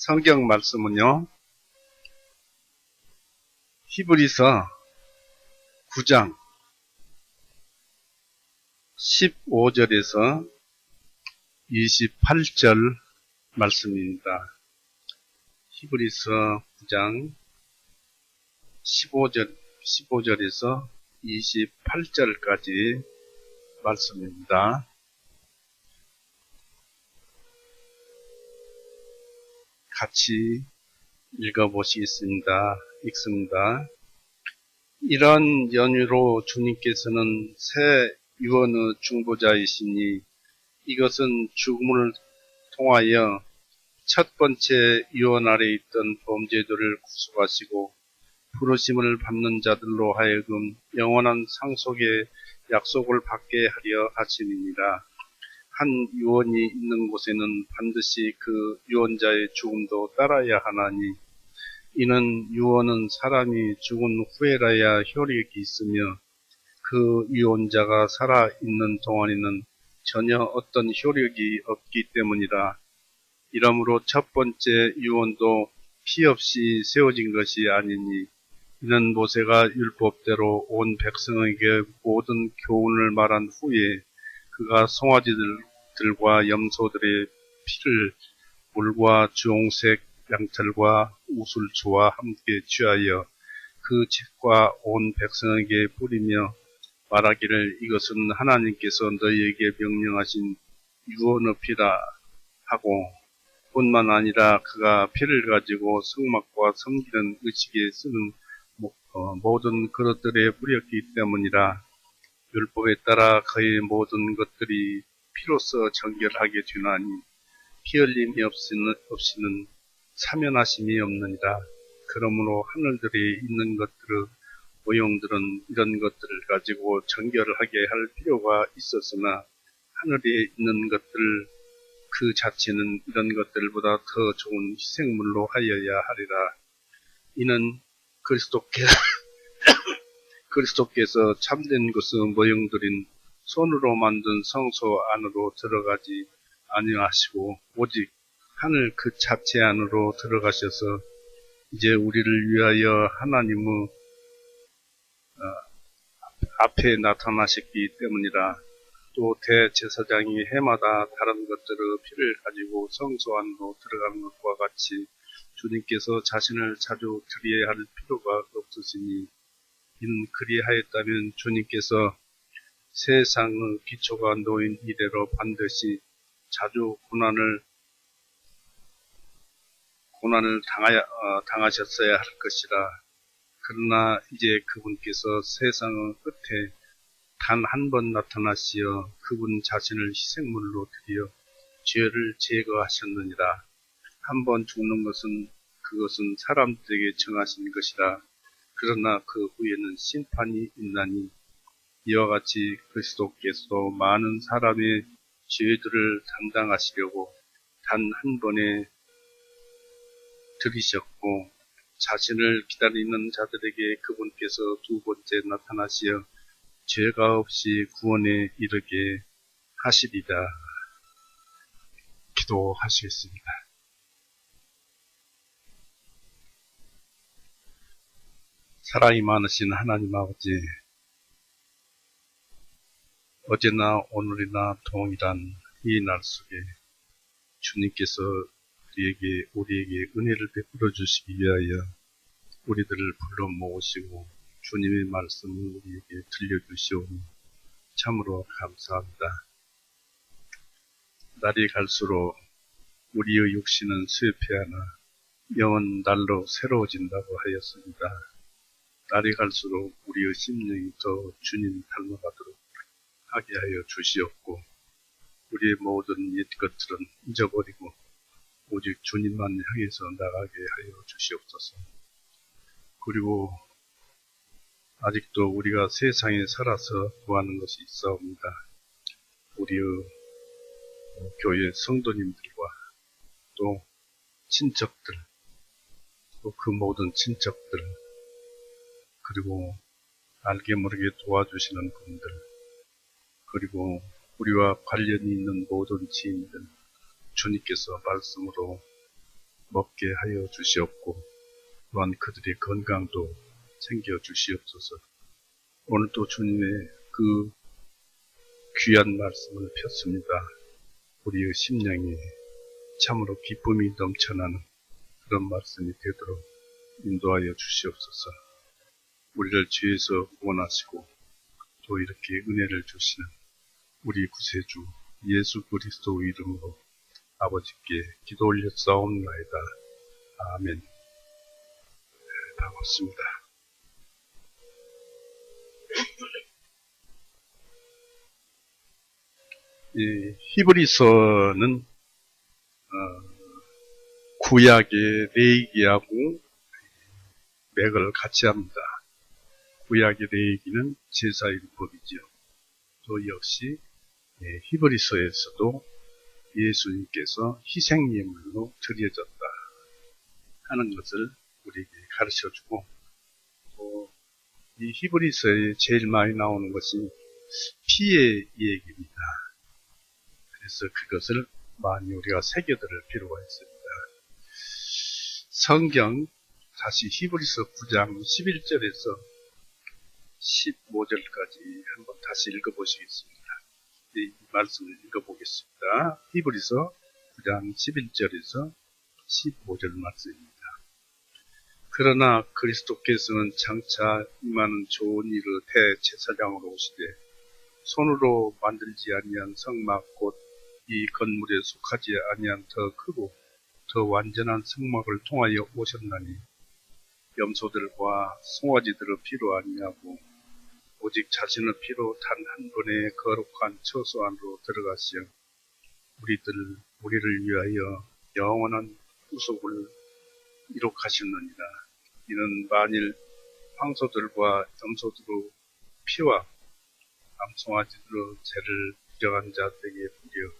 성경 말씀은요, 히브리서 9장 15절에서 28절 말씀입니다. 히브리서 9장 15절에서 28절까지 말씀입니다. 같이 읽어보시겠습니다. 읽습니다. 이런 연유로 주님께서는 새 유언의 중보자이시니 이것은 죽음을 통하여 첫 번째 유언 아래 있던 범죄들을 구속하시고 부르심을 받는 자들로 하여금 영원한 상속의 약속을 받게 하려 하심이니라. 한 유언이 있는 곳에는 반드시 그 유언자의 죽음도 따라야 하나니 이는 유언은 사람이 죽은 후에라야 효력이 있으며 그 유언자가 살아있는 동안에는 전혀 어떤 효력이 없기 때문이라. 이러므로 첫 번째 유언도 피 없이 세워진 것이 아니니 이는 모세가 율법대로 온 백성에게 모든 교훈을 말한 후에 그가 송아지들과 염소들의 피를 물과 주홍색 양털과 우슬초와 함께 취하여 그 집과 온 백성에게 뿌리며 말하기를 이것은 하나님께서 너희에게 명령하신 유언의 피라 하고 뿐만 아니라 그가 피를 가지고 성막과 섬기는 의식에 쓰는 모든 그릇들에 뿌렸기 때문이라. 율법에 따라 그의 모든 것들이 피로써 정결하게 되나니 피 흘림이 없이는 사면하심이 없느니라. 그러므로 하늘들에 있는 것들의 모형들은 이런 것들을 가지고 정결하게 할 필요가 있었으나 하늘에 있는 것들 그 자체는 이런 것들보다 더 좋은 희생물로 하여야 하리라. 이는 그리스도께서 참된 것의 모형들인 손으로 만든 성소 안으로 들어가지 아니하시고 오직 하늘 그 자체 안으로 들어가셔서 이제 우리를 위하여 하나님의 앞에 나타나셨기 때문이라. 또 대제사장이 해마다 다른 것들의 피를 가지고 성소 안으로 들어가는 것과 같이 주님께서 자신을 자주 드려야 할 필요가 없으시니 이는 그리하였다면 주님께서 세상의 기초가 놓인 이래로 반드시 자주 고난을 당하셨어야 할 것이라. 그러나 이제 그분께서 세상의 끝에 단 한 번 나타나시어 그분 자신을 희생물로 드려 죄를 제거하셨느니라. 한 번 죽는 그것은 사람들에게 정하신 것이라. 그러나 그 후에는 심판이 있나니 이와 같이 그리스도께서도 많은 사람의 죄들을 담당하시려고 단 한 번에 들이셨고 자신을 기다리는 자들에게 그분께서 두 번째 나타나시어 죄가 없이 구원에 이르게 하시리라. 기도하시겠습니다. 사랑이 많으신 하나님 아버지, 어제나 오늘이나 동일한 이 날 속에 주님께서 우리에게 은혜를 베풀어 주시기 위하여 우리들을 불러 모으시고 주님의 말씀을 우리에게 들려주시오니 참으로 감사합니다. 날이 갈수록 우리의 육신은 쇠퇴하나 영은 날로 새로워진다고 하였습니다. 날이 갈수록 우리의 심령이 더 주님 닮아가도록 하게 하여 주시옵고 우리의 모든 옛 것들은 잊어버리고 오직 주님만 향해서 나가게 하여 주시옵소서. 그리고 아직도 우리가 세상에 살아서 구하는 것이 있사옵니다. 우리의 교회 성도님들과 또 친척들, 또 그 모든 친척들, 그리고 알게 모르게 도와주시는 분들, 그리고 우리와 관련이 있는 모든 지인들, 주님께서 말씀으로 먹게 하여 주시옵고 또한 그들의 건강도 챙겨 주시옵소서. 오늘도 주님의 그 귀한 말씀을 폈습니다. 우리의 심령에 참으로 기쁨이 넘쳐나는 그런 말씀이 되도록 인도하여 주시옵소서. 우리를 죄에서 구원하시고 또 이렇게 은혜를 주시는 우리 구세주 예수 그리스도 이름으로 아버지께 기도 올렸사옵나이다. 아멘. 반갑습니다. 이 히브리서는 구약의 레위기하고 맥을 같이 합니다. 구약의 레위기는 제사율법이지요. 또 역시 히브리서에서도 예수님께서 희생예물로 드려졌다 하는 것을 우리에게 가르쳐주고, 또 이 히브리서에 제일 많이 나오는 것이 피의 얘기입니다. 그래서 그것을 많이 우리가 새겨들을 필요가 있습니다. 성경 다시 히브리서 9장 11절에서 15절까지 한번 다시 읽어보시겠습니다. 이 말씀을 읽어보겠습니다. 히브리서 9장 11절에서 15절 말씀입니다. 그러나 그리스도께서는 장차 임하는 좋은 일을 대제사장으로 오시되 손으로 만들지 아니한 성막 곧 이 건물에 속하지 아니한 더 크고 더 완전한 성막을 통하여 오셨나니 염소들과 송아지들을 피로 아니하고 오직 자신의 피로 단 한 번의 거룩한 처소 안으로 들어가시어 우리를 위하여 영원한 구속을 이룩하셨느니라. 이는 만일 황소들과 염소들의 피와 암송아지들의 죄를 부정한 자들에게 뿌려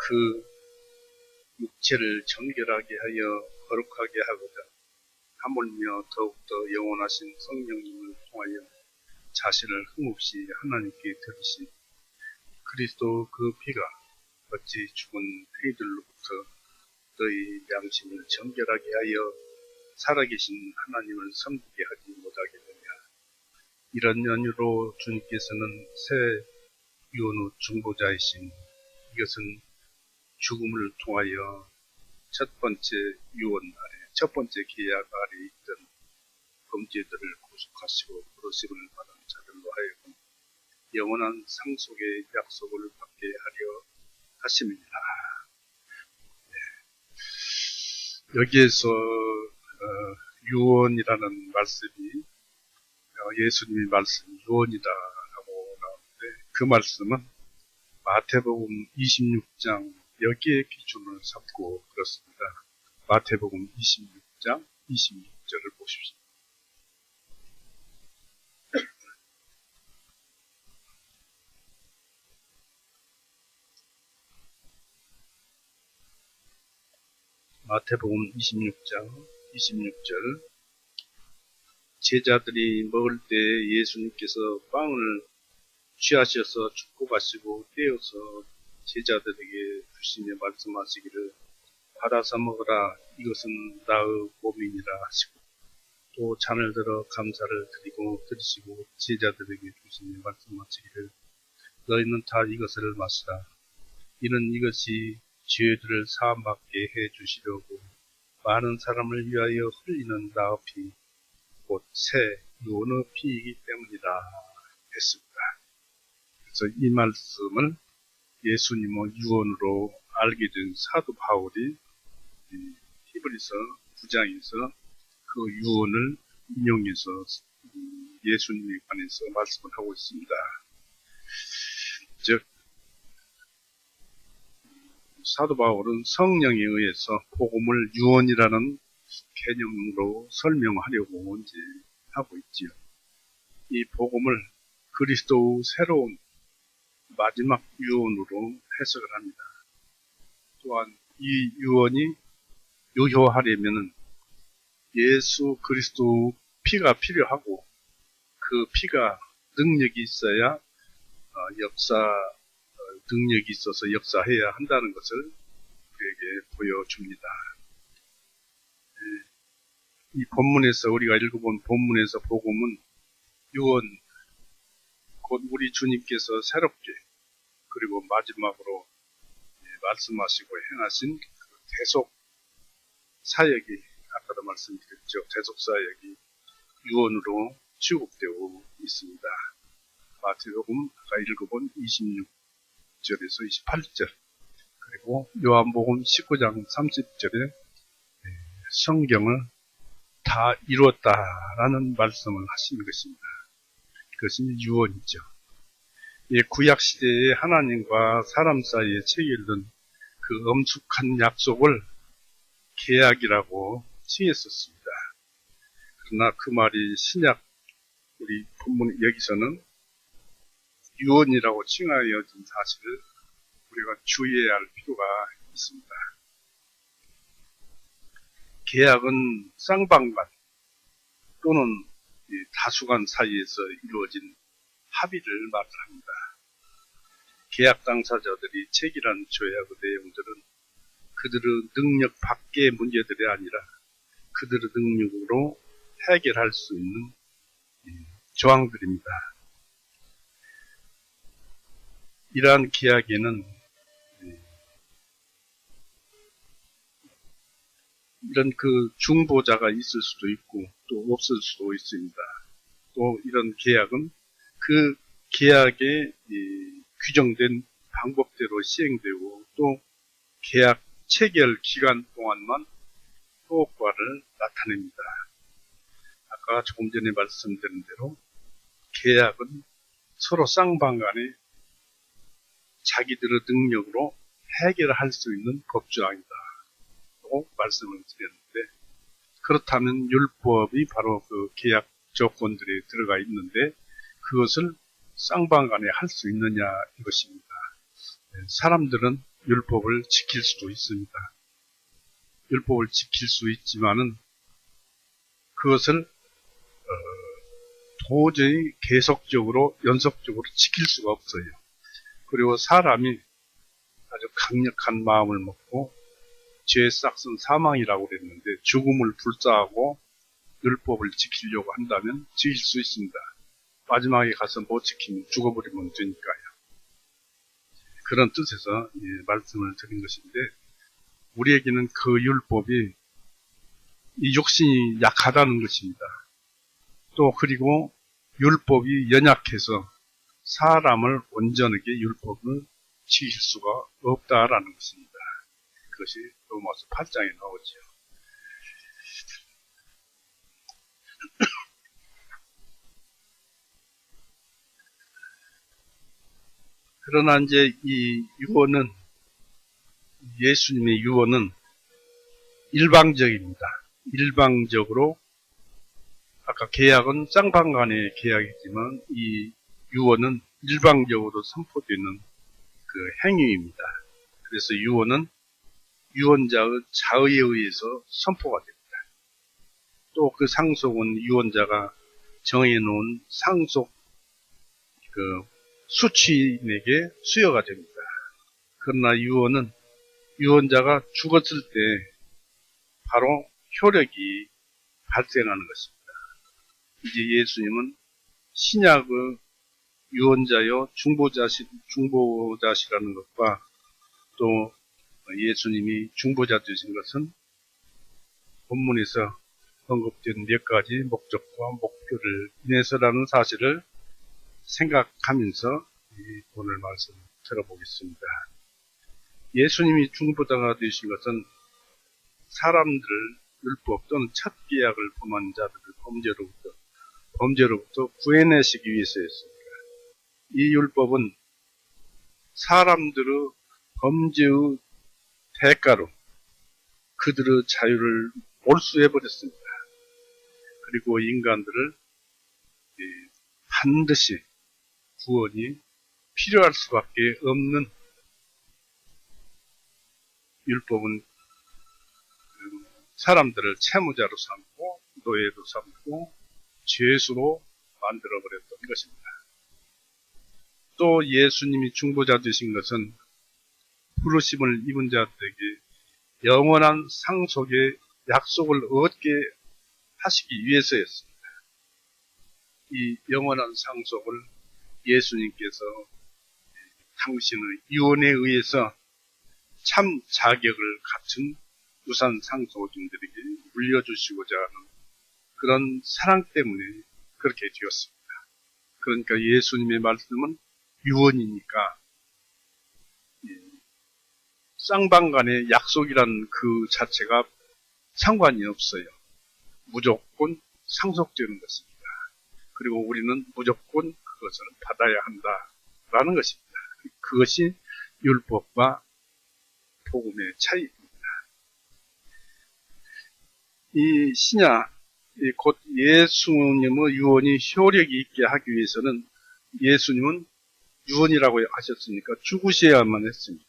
그 육체를 정결하게 하여 거룩하게 하고자 하물며 더욱더 영원하신 성령님을 통하여 자신을 흠없이 하나님께 드리신 그리스도 그 피가 어찌 죽은 행위들로부터 너희 양심을 정결하게 하여 살아계신 하나님을 섬기게 하지 못하겠느냐. 이런 연유로 주님께서는 새 유언의 중보자이신 이것은 죽음을 통하여 첫 번째 유언 아래, 첫 번째 계약 아래 있던 범죄들을 구속하시고 부르심을 받은 자들로 하여금 영원한 상속의 약속을 받게 하려 하심이니라. 여기에서 유언이라는 말씀이 예수님의 말씀 유언이다라고 나오는데, 그 말씀은 마태복음 26장 여기에 기준을 삼고 그렇습니다. 마태복음 26장 26절을 보십시오. 마태복음 26장 26절. 제자들이 먹을 때 예수님께서 빵을 취하셔서 축복하시고 떼어서 제자들에게 주시며 말씀하시기를 받아서 먹으라, 이것은 나의 몸이니라 하시고, 또 잔을 들어 감사를 드리고 드리시고 제자들에게 주시며 말씀하시기를 너희는 다 이것을 마시라, 이는 이것이 죄들을 사함받게 해 주시려고 많은 사람을 위하여 흘리는 나의 피 곧 새 유언의 피이기 때문이다 했습니다. 그래서 이 말씀을 예수님의 유언으로 알게 된 사도 바울이 히브리서 9장에서 그 유언을 인용해서 예수님에 관해서 말씀을 하고 있습니다. 즉 사도 바울은 성령에 의해서 복음을 유언이라는 개념으로 설명하려고 이제 하고 있지요. 이 복음을 그리스도의 새로운 마지막 유언으로 해석을 합니다. 또한 이 유언이 유효하려면 예수 그리스도 피가 필요하고 그 피가 능력이 있어야 능력이 있어서 역사해야 한다는 것을 우리에게 보여줍니다. 이 본문에서 우리가 읽어본 본문에서 복음은 유언, 곧 우리 주님께서 새롭게 그리고 마지막으로 말씀하시고 행하신 그 대속 사역이, 아까도 말씀드렸죠. 대속 사역이 유언으로 취급되고 있습니다. 마태복음 아까 읽어본 26절에서 28절, 그리고 요한복음 19장 30절에 성경을 다 이루었다라는 말씀을 하시는 것입니다. 그것이 유언이죠. 구약시대에 하나님과 사람 사이에 체결된 그 엄숙한 약속을 계약이라고 칭했었습니다. 그러나 그 말이 신약, 우리 본문 여기서는 유언이라고 칭하여진 사실을 우리가 주의해야 할 필요가 있습니다. 계약은 쌍방간 또는 다수간 사이에서 이루어진 합의를 말합니다. 계약 당사자들이 체결한 조약의 내용들은 그들의 능력 밖의 문제들이 아니라 그들의 능력으로 해결할 수 있는 조항들입니다. 이러한 계약에는 이런 그 중보자가 있을 수도 있고 또 없을 수도 있습니다. 또 이런 계약은 그 계약에 규정된 방법대로 시행되고 또 계약 체결 기간 동안만 효과를 나타냅니다. 아까 조금 전에 말씀드린 대로 계약은 서로 쌍방간에 자기들의 능력으로 해결할 수 있는 법조항이다 라고 말씀을 드렸는데, 그렇다면 율법이 바로 그 계약 조건들이 들어가 있는데 그것을 쌍방간에 할 수 있느냐 이것입니다. 사람들은 율법을 지킬 수도 있습니다. 율법을 지킬 수 있지만은 그것을 도저히 계속적으로 연속적으로 지킬 수가 없어요. 그리고 사람이 아주 강력한 마음을 먹고 죄의 싹은 사망이라고 그랬는데 죽음을 불사하고 율법을 지키려고 한다면 지킬 수 있습니다. 마지막에 가서 못 지키면 죽어버리면 되니까요. 그런 뜻에서 말씀을 드린 것인데, 우리에게는 그 율법이 이 욕심이 약하다는 것입니다. 또 그리고 율법이 연약해서 사람을 온전하게 율법을 지킬 수가 없다라는 것입니다. 그것이 로마서 8장에 나오죠. 그러나 이제 이 유언은, 예수님의 유언은 일방적입니다. 일방적으로, 아까 계약은 쌍방간의 계약이지만 이 유언은 일방적으로 선포되는 그 행위입니다. 그래서 유언은 유언자의 자의에 의해서 선포가 됩니다. 또 그 상속은 유언자가 정해놓은 상속 그 수취인에게 수여가 됩니다. 그러나 유언은 유언자가 죽었을 때 바로 효력이 발생하는 것입니다. 이제 예수님은 신약의 유언자요 중보자시라는 것과 또 예수님이 중보자 되신 것은 본문에서 언급된 몇 가지 목적과 목표를 인해서라는 사실을 생각하면서 오늘 말씀을 들어보겠습니다. 예수님이 중보자가 되신 것은 사람들을 율법 또는 첫 계약을 범한 자들을 범죄로부터 구해내시기 위해서였습니다. 이 율법은 사람들의 범죄의 대가로 그들의 자유를 몰수해버렸습니다. 그리고 인간들을 반드시 구원이 필요할 수밖에 없는, 율법은 사람들을 채무자로 삼고 노예로 삼고 죄수로 만들어버렸던 것입니다. 또 예수님이 중보자 되신 것은 부르심을 입은 자들에게 영원한 상속의 약속을 얻게 하시기 위해서였습니다. 이 영원한 상속을 예수님께서 당신의 유언에 의해서 참 자격을 갖춘 유산 상속인들에게 물려주시고자 하는 그런 사랑 때문에 그렇게 되었습니다. 그러니까 예수님의 말씀은 유언이니까 쌍방간의 약속이라는 그 자체가 상관이 없어요. 무조건 상속되는 것입니다. 그리고 우리는 무조건 그것을 받아야 한다라는 것입니다. 그것이 율법과 복음의 차이입니다. 이 신약, 곧 예수님의 유언이 효력이 있게 하기 위해서는 예수님은 유언이라고 하셨으니까 죽으셔야만 했습니다.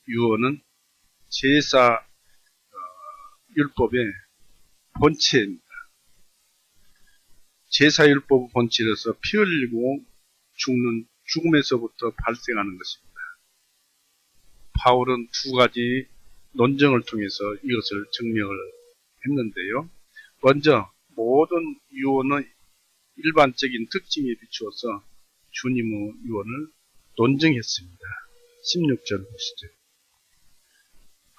유언은 제사 율법의 본체입니다. 제사 율법의 본체로서 피 흘리고 죽는 죽음에서부터 발생하는 것입니다. 바울은 두 가지 논증을 통해서 이것을 증명을 했는데요. 먼저 모든 유언의 일반적인 특징에 비추어서 주님의 유언을 논증했습니다. 16절 보시죠.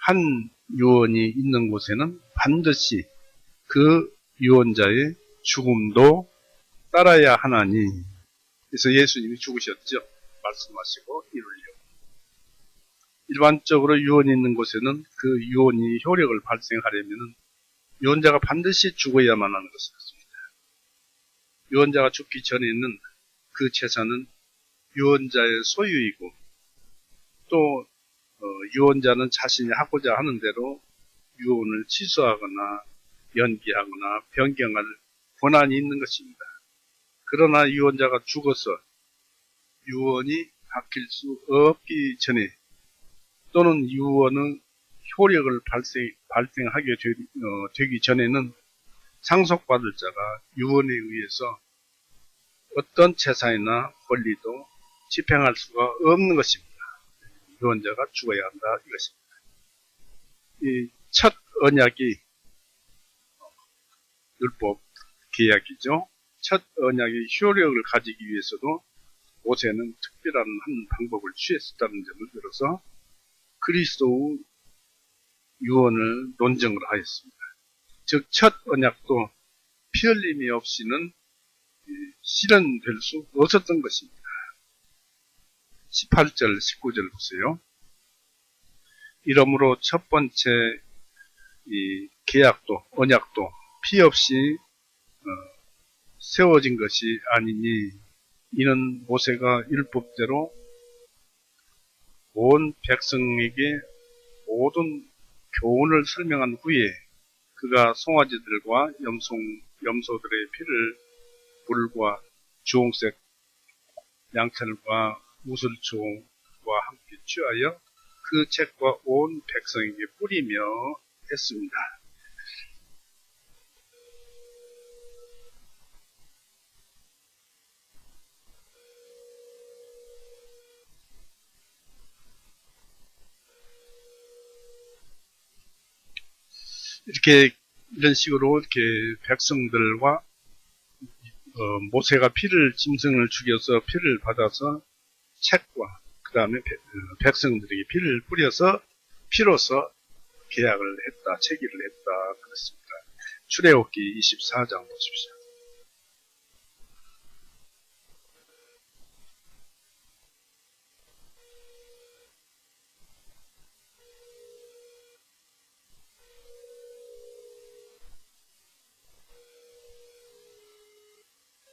한 유언이 있는 곳에는 반드시 그 유언자의 죽음도 따라야 하나니. 그래서 예수님이 죽으셨죠. 말씀하시고 이루려고. 일반적으로 유언이 있는 곳에는 그 유언이 효력을 발생하려면 유언자가 반드시 죽어야만 하는 것이었습니다. 유언자가 죽기 전에는 그 재산은 유언자의 소유이고 또 유언자는 자신이 하고자 하는 대로 유언을 취소하거나 연기하거나 변경할 권한이 있는 것입니다. 그러나 유언자가 죽어서 유언이 바뀔 수 없기 전에 또는 유언의 효력을 발생하게 되기 전에는 상속받을 자가 유언에 의해서 어떤 재산이나 권리도 집행할 수가 없는 것입니다. 유언자가 죽어야 한다 이것입니다. 이 첫 언약이 율법 계약이죠. 첫 언약의 효력을 가지기 위해서도 모세는 특별한 한 방법을 취했었다는 점을 들어서 그리스도의 유언을 논증을 하였습니다. 즉 첫 언약도 피 흘림이 없이는 실현될 수 없었던 것입니다. 18절, 19절 보세요. 이러므로 첫 번째 이 계약도, 언약도 피 없이 세워진 것이 아니니 이는 모세가 율법대로 온 백성에게 모든 교훈을 설명한 후에 그가 송아지들과 염소들의 피를 물과 주홍색 양털과 우슬초와 함께 취하여 그 책과 온 백성에게 뿌리며 했습니다. 이런 식으로 이렇게 백성들과 모세가 짐승을 죽여서 피를 받아서 책과 그 다음에 백성들에게 피를 뿌려서 피로서 계약을 했다, 체기를 했다 그랬습니다. 출애굽기 24장 보십시오.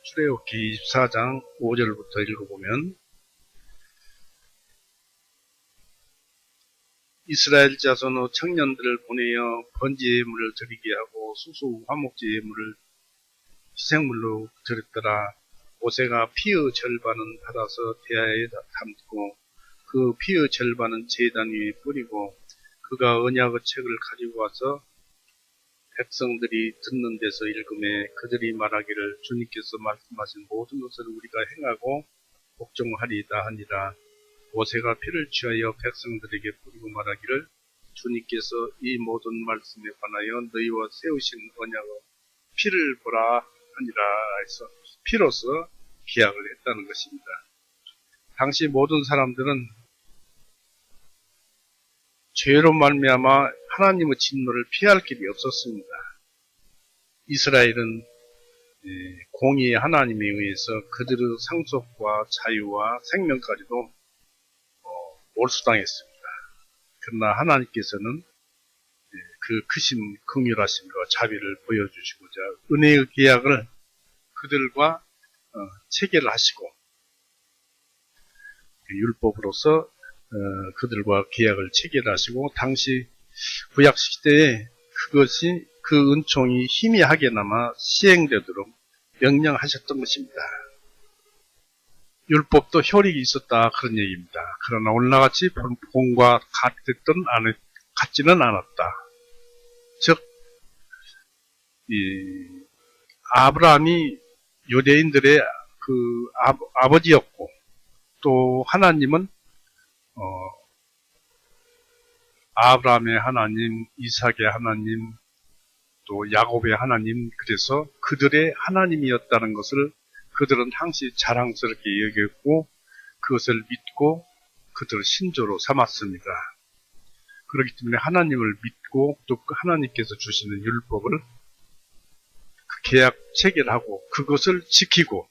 출애굽기 24장 5절부터 읽어보면 이스라엘 자손의 청년들을 보내어 번제 예물을 드리게 하고 수수 화목제 예물을 희생물로 드렸더라. 모세가 피의 절반은 받아서 대야에 담고 그 피의 절반은 제단 위에 뿌리고 그가 언약의 책을 가지고 와서 백성들이 듣는 데서 읽음에 그들이 말하기를 주님께서 말씀하신 모든 것을 우리가 행하고 복종하리이다 하니라. 모세가 피를 취하여 백성들에게 뿌리고 말하기를 주님께서 이 모든 말씀에 관하여 너희와 세우신 언약의 피를 보라 하니라 해서 피로서 계약을 했다는 것입니다. 당시 모든 사람들은 죄로 말미암아 하나님의 진노를 피할 길이 없었습니다. 이스라엘은 공의의 하나님에 의해서 그들의 상속과 자유와 생명까지도 몰수당했습니다. 그러나 하나님께서는 그 크신 긍휼하심과 자비를 보여주시고자 은혜의 계약을 그들과 체결하시고 율법으로서 그들과 계약을 체결하시고 당시 구약 시대에 그것이 그 은총이 희미하게나마 시행되도록 명령하셨던 것입니다. 율법도 효력이 있었다 그런 얘기입니다. 그러나 오늘날같이 본과 같지는 않았다. 즉 아브라함이 유대인들의 그 아버지였고 또 하나님은 아브라함의 하나님, 이삭의 하나님, 또 야곱의 하나님, 그래서 그들의 하나님이었다는 것을 그들은 항시 자랑스럽게 여겼고 그것을 믿고 그들을 신조로 삼았습니다. 그렇기 때문에 하나님을 믿고 또 하나님께서 주시는 율법을 그 계약 체결하고 그것을 지키고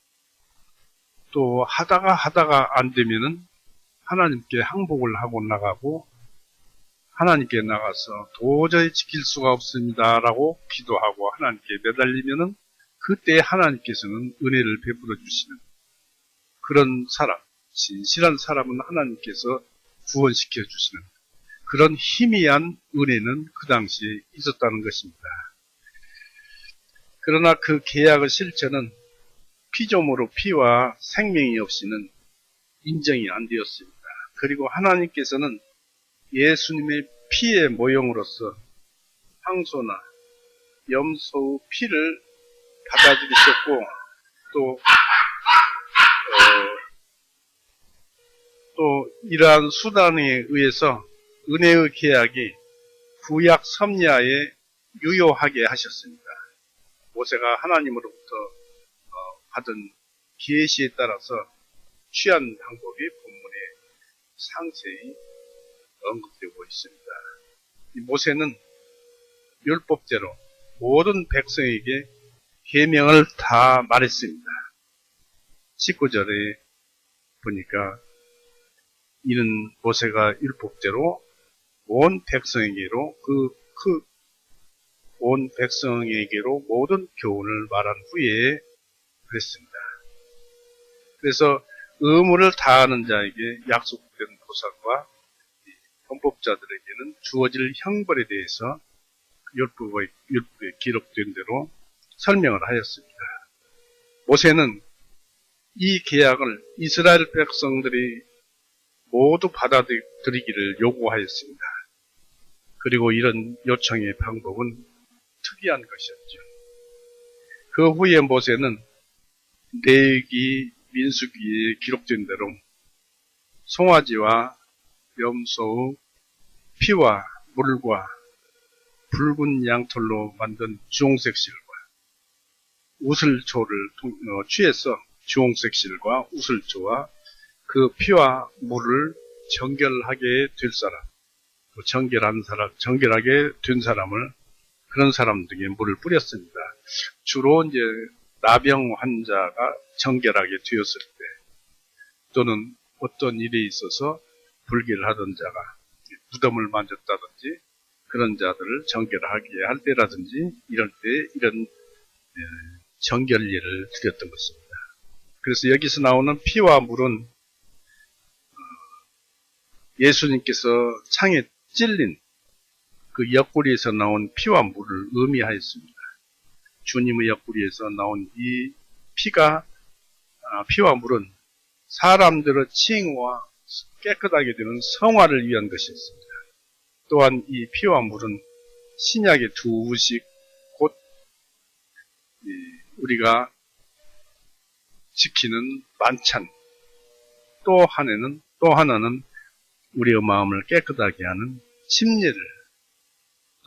또 하다가 안 되면은 하나님께 항복을 하고 나가고 하나님께 나가서 도저히 지킬 수가 없습니다라고 기도하고 하나님께 매달리면은 그때 하나님께서는 은혜를 베풀어 주시는 그런 사람, 진실한 사람은 하나님께서 구원시켜 주시는 그런 희미한 은혜는 그 당시에 있었다는 것입니다. 그러나 그 계약의 실체는 피조물의 피와 생명이 없이는 인정이 안 되었습니다. 그리고 하나님께서는 예수님의 피의 모형으로서 황소나 염소의 피를 받아들이셨고 또 이러한 수단에 의해서 은혜의 계약이 구약 섭야에 유효하게 하셨습니다. 모세가 하나님으로부터 받은 계시에 따라서 취한 방법이 본문에 상세히 언급되고 있습니다. 이 모세는 율법대로 모든 백성에게 계명을 다 말했습니다. 19절에 보니까 이는 모세가 율법대로 온 백성에게로 온 백성에게로 모든 교훈을 말한 후에 그랬습니다. 그래서 의무를 다하는 자에게 약속된 보상과 헌법자들에게는 주어질 형벌에 대해서 율법에 기록된 대로 설명을 하였습니다. 모세는 이 계약을 이스라엘 백성들이 모두 받아들이기를 요구하였습니다. 그리고 이런 요청의 방법은 특이한 것이었죠. 그 후에 모세는 레위기, 민수기에 기록된 대로 송아지와 염소의 피와 물과 붉은 양털로 만든 주홍색 실과 우슬초를 취해서 주홍색 실과 우슬초와 그 피와 물을 정결하게 될 사람, 정결하게 된 사람을 그런 사람들에게 물을 뿌렸습니다. 주로 이제 나병 환자가 정결하게 되었을 때 또는 어떤 일에 있어서 불길을 하던 자가 무덤을 만졌다든지 그런 자들을 정결하게 할 때라든지 이럴 때 이런 정결례를 드렸던 것입니다. 그래서 여기서 나오는 피와 물은 예수님께서 창에 찔린 그 옆구리에서 나온 피와 물을 의미하였습니다. 주님의 옆구리에서 나온 이 피와 물은 사람들의 칭의와 깨끗하게 되는 성화를 위한 것이었습니다. 또한 이 피와 물은 신약의 두 의식, 곧 우리가 지키는 만찬, 또 하나는 우리의 마음을 깨끗하게 하는 침례를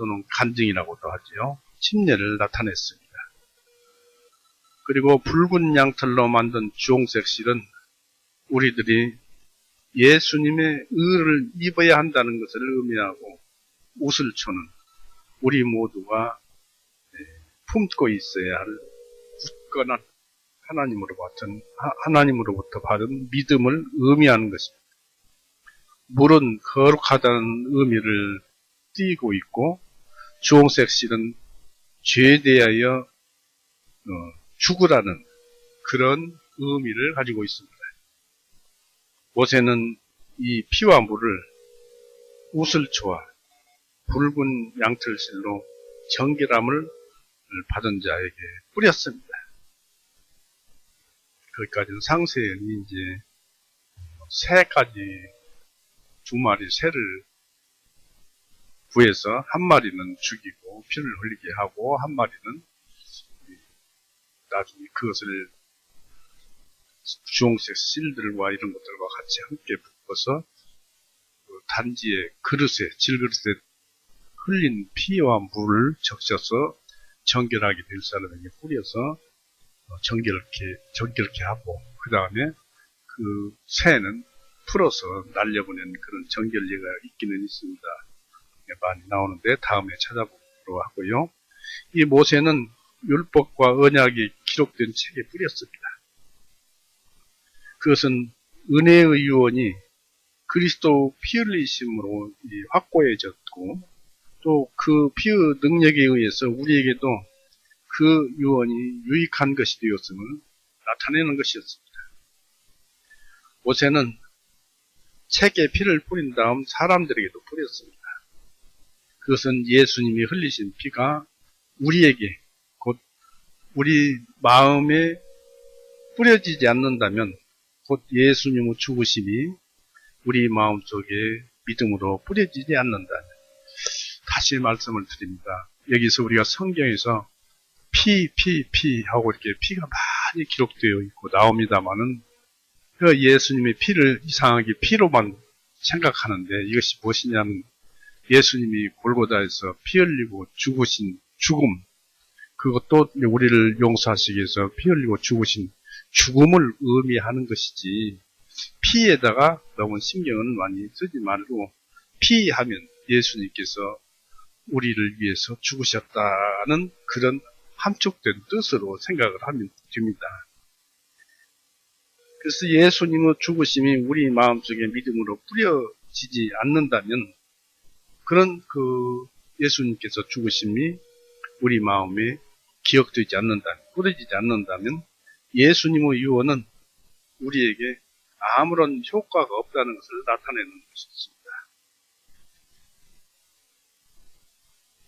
또는 간증이라고도 하지요. 침례를 나타냈습니다. 그리고 붉은 양털로 만든 주홍색 실은 우리들이 예수님의 의를 입어야 한다는 것을 의미하고, 우슬초는 우리 모두가 품고 있어야 할 굳건한 하나님으로부터 받은 믿음을 의미하는 것입니다. 물은 거룩하다는 의미를 띠고 있고, 주홍색 실은 죄에 대하여 죽으라는 그런 의미를 가지고 있습니다. 모세는 이 피와 물을 우슬초와 붉은 양털실로 정결함을 받은 자에게 뿌렸습니다. 거기까지는 상세히 이제 두 마리 새를 구해서 한 마리는 죽이고 피를 흘리게 하고, 한 마리는 나중에 그것을 주홍색 실들과 이런 것들과 같이 함께 묶어서 단지에 질그릇에 흘린 피와 물을 적셔서 정결하게 될 사람에게 뿌려서 정결케 하고, 그 다음에 그 새는 풀어서 날려보내는 그런 정결례가 있기는 있습니다. 많이 나오는데 다음에 찾아보도록 하고요. 이 모세는 율법과 언약이 기록된 책에 뿌렸습니다. 그것은 은혜의 유언이 그리스도 피 흘리심으로 확고해졌고, 또 그 피의 능력에 의해서 우리에게도 그 유언이 유익한 것이 되었음을 나타내는 것이었습니다. 모세는 책에 피를 뿌린 다음 사람들에게도 뿌렸습니다. 그것은 예수님이 흘리신 피가 우리에게, 곧 우리 마음에 뿌려지지 않는다면, 곧 예수님의 죽으심이 우리 마음속에 믿음으로 뿌려지지 않는다면, 다시 말씀을 드립니다. 여기서 우리가 성경에서 피 하고 이렇게 피가 많이 기록되어 있고 나옵니다만은, 그 예수님의 피를 이상하게 피로만 생각하는데, 이것이 무엇이냐면 예수님이 골고다에서 피 흘리고 죽으신 죽음, 그것도 우리를 용서하시기 위해서 피 흘리고 죽으신 죽음을 의미하는 것이지, 피에다가 너무 신경은 많이 쓰지 말고, 피하면 예수님께서 우리를 위해서 죽으셨다는 그런 함축된 뜻으로 생각을 하면 됩니다. 그래서 예수님의 죽으심이 우리 마음속에 믿음으로 뿌려지지 않는다면, 그런 예수님께서 죽으심이 우리 마음에 기억되지 않는다면, 뿌려지지 않는다면, 예수님의 유언은 우리에게 아무런 효과가 없다는 것을 나타내는 것이었습니다.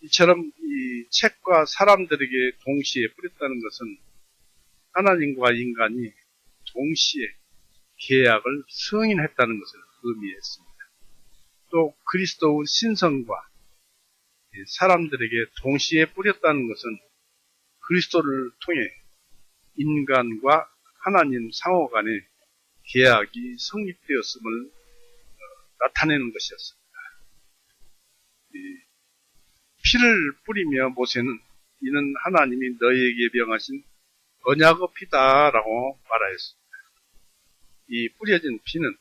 이처럼 이 책과 사람들에게 동시에 뿌렸다는 것은 하나님과 인간이 동시에 계약을 승인했다는 것을 의미했습니다. 또 그리스도의 신성과 사람들에게 동시에 뿌렸다는 것은 그리스도를 통해 인간과 하나님 상호 간의 계약이 성립되었음을 나타내는 것이었습니다. 피를 뿌리며 모세는 이는 하나님이 너희에게 명하신 언약의 피다라고 말하였습니다. 이 뿌려진 피는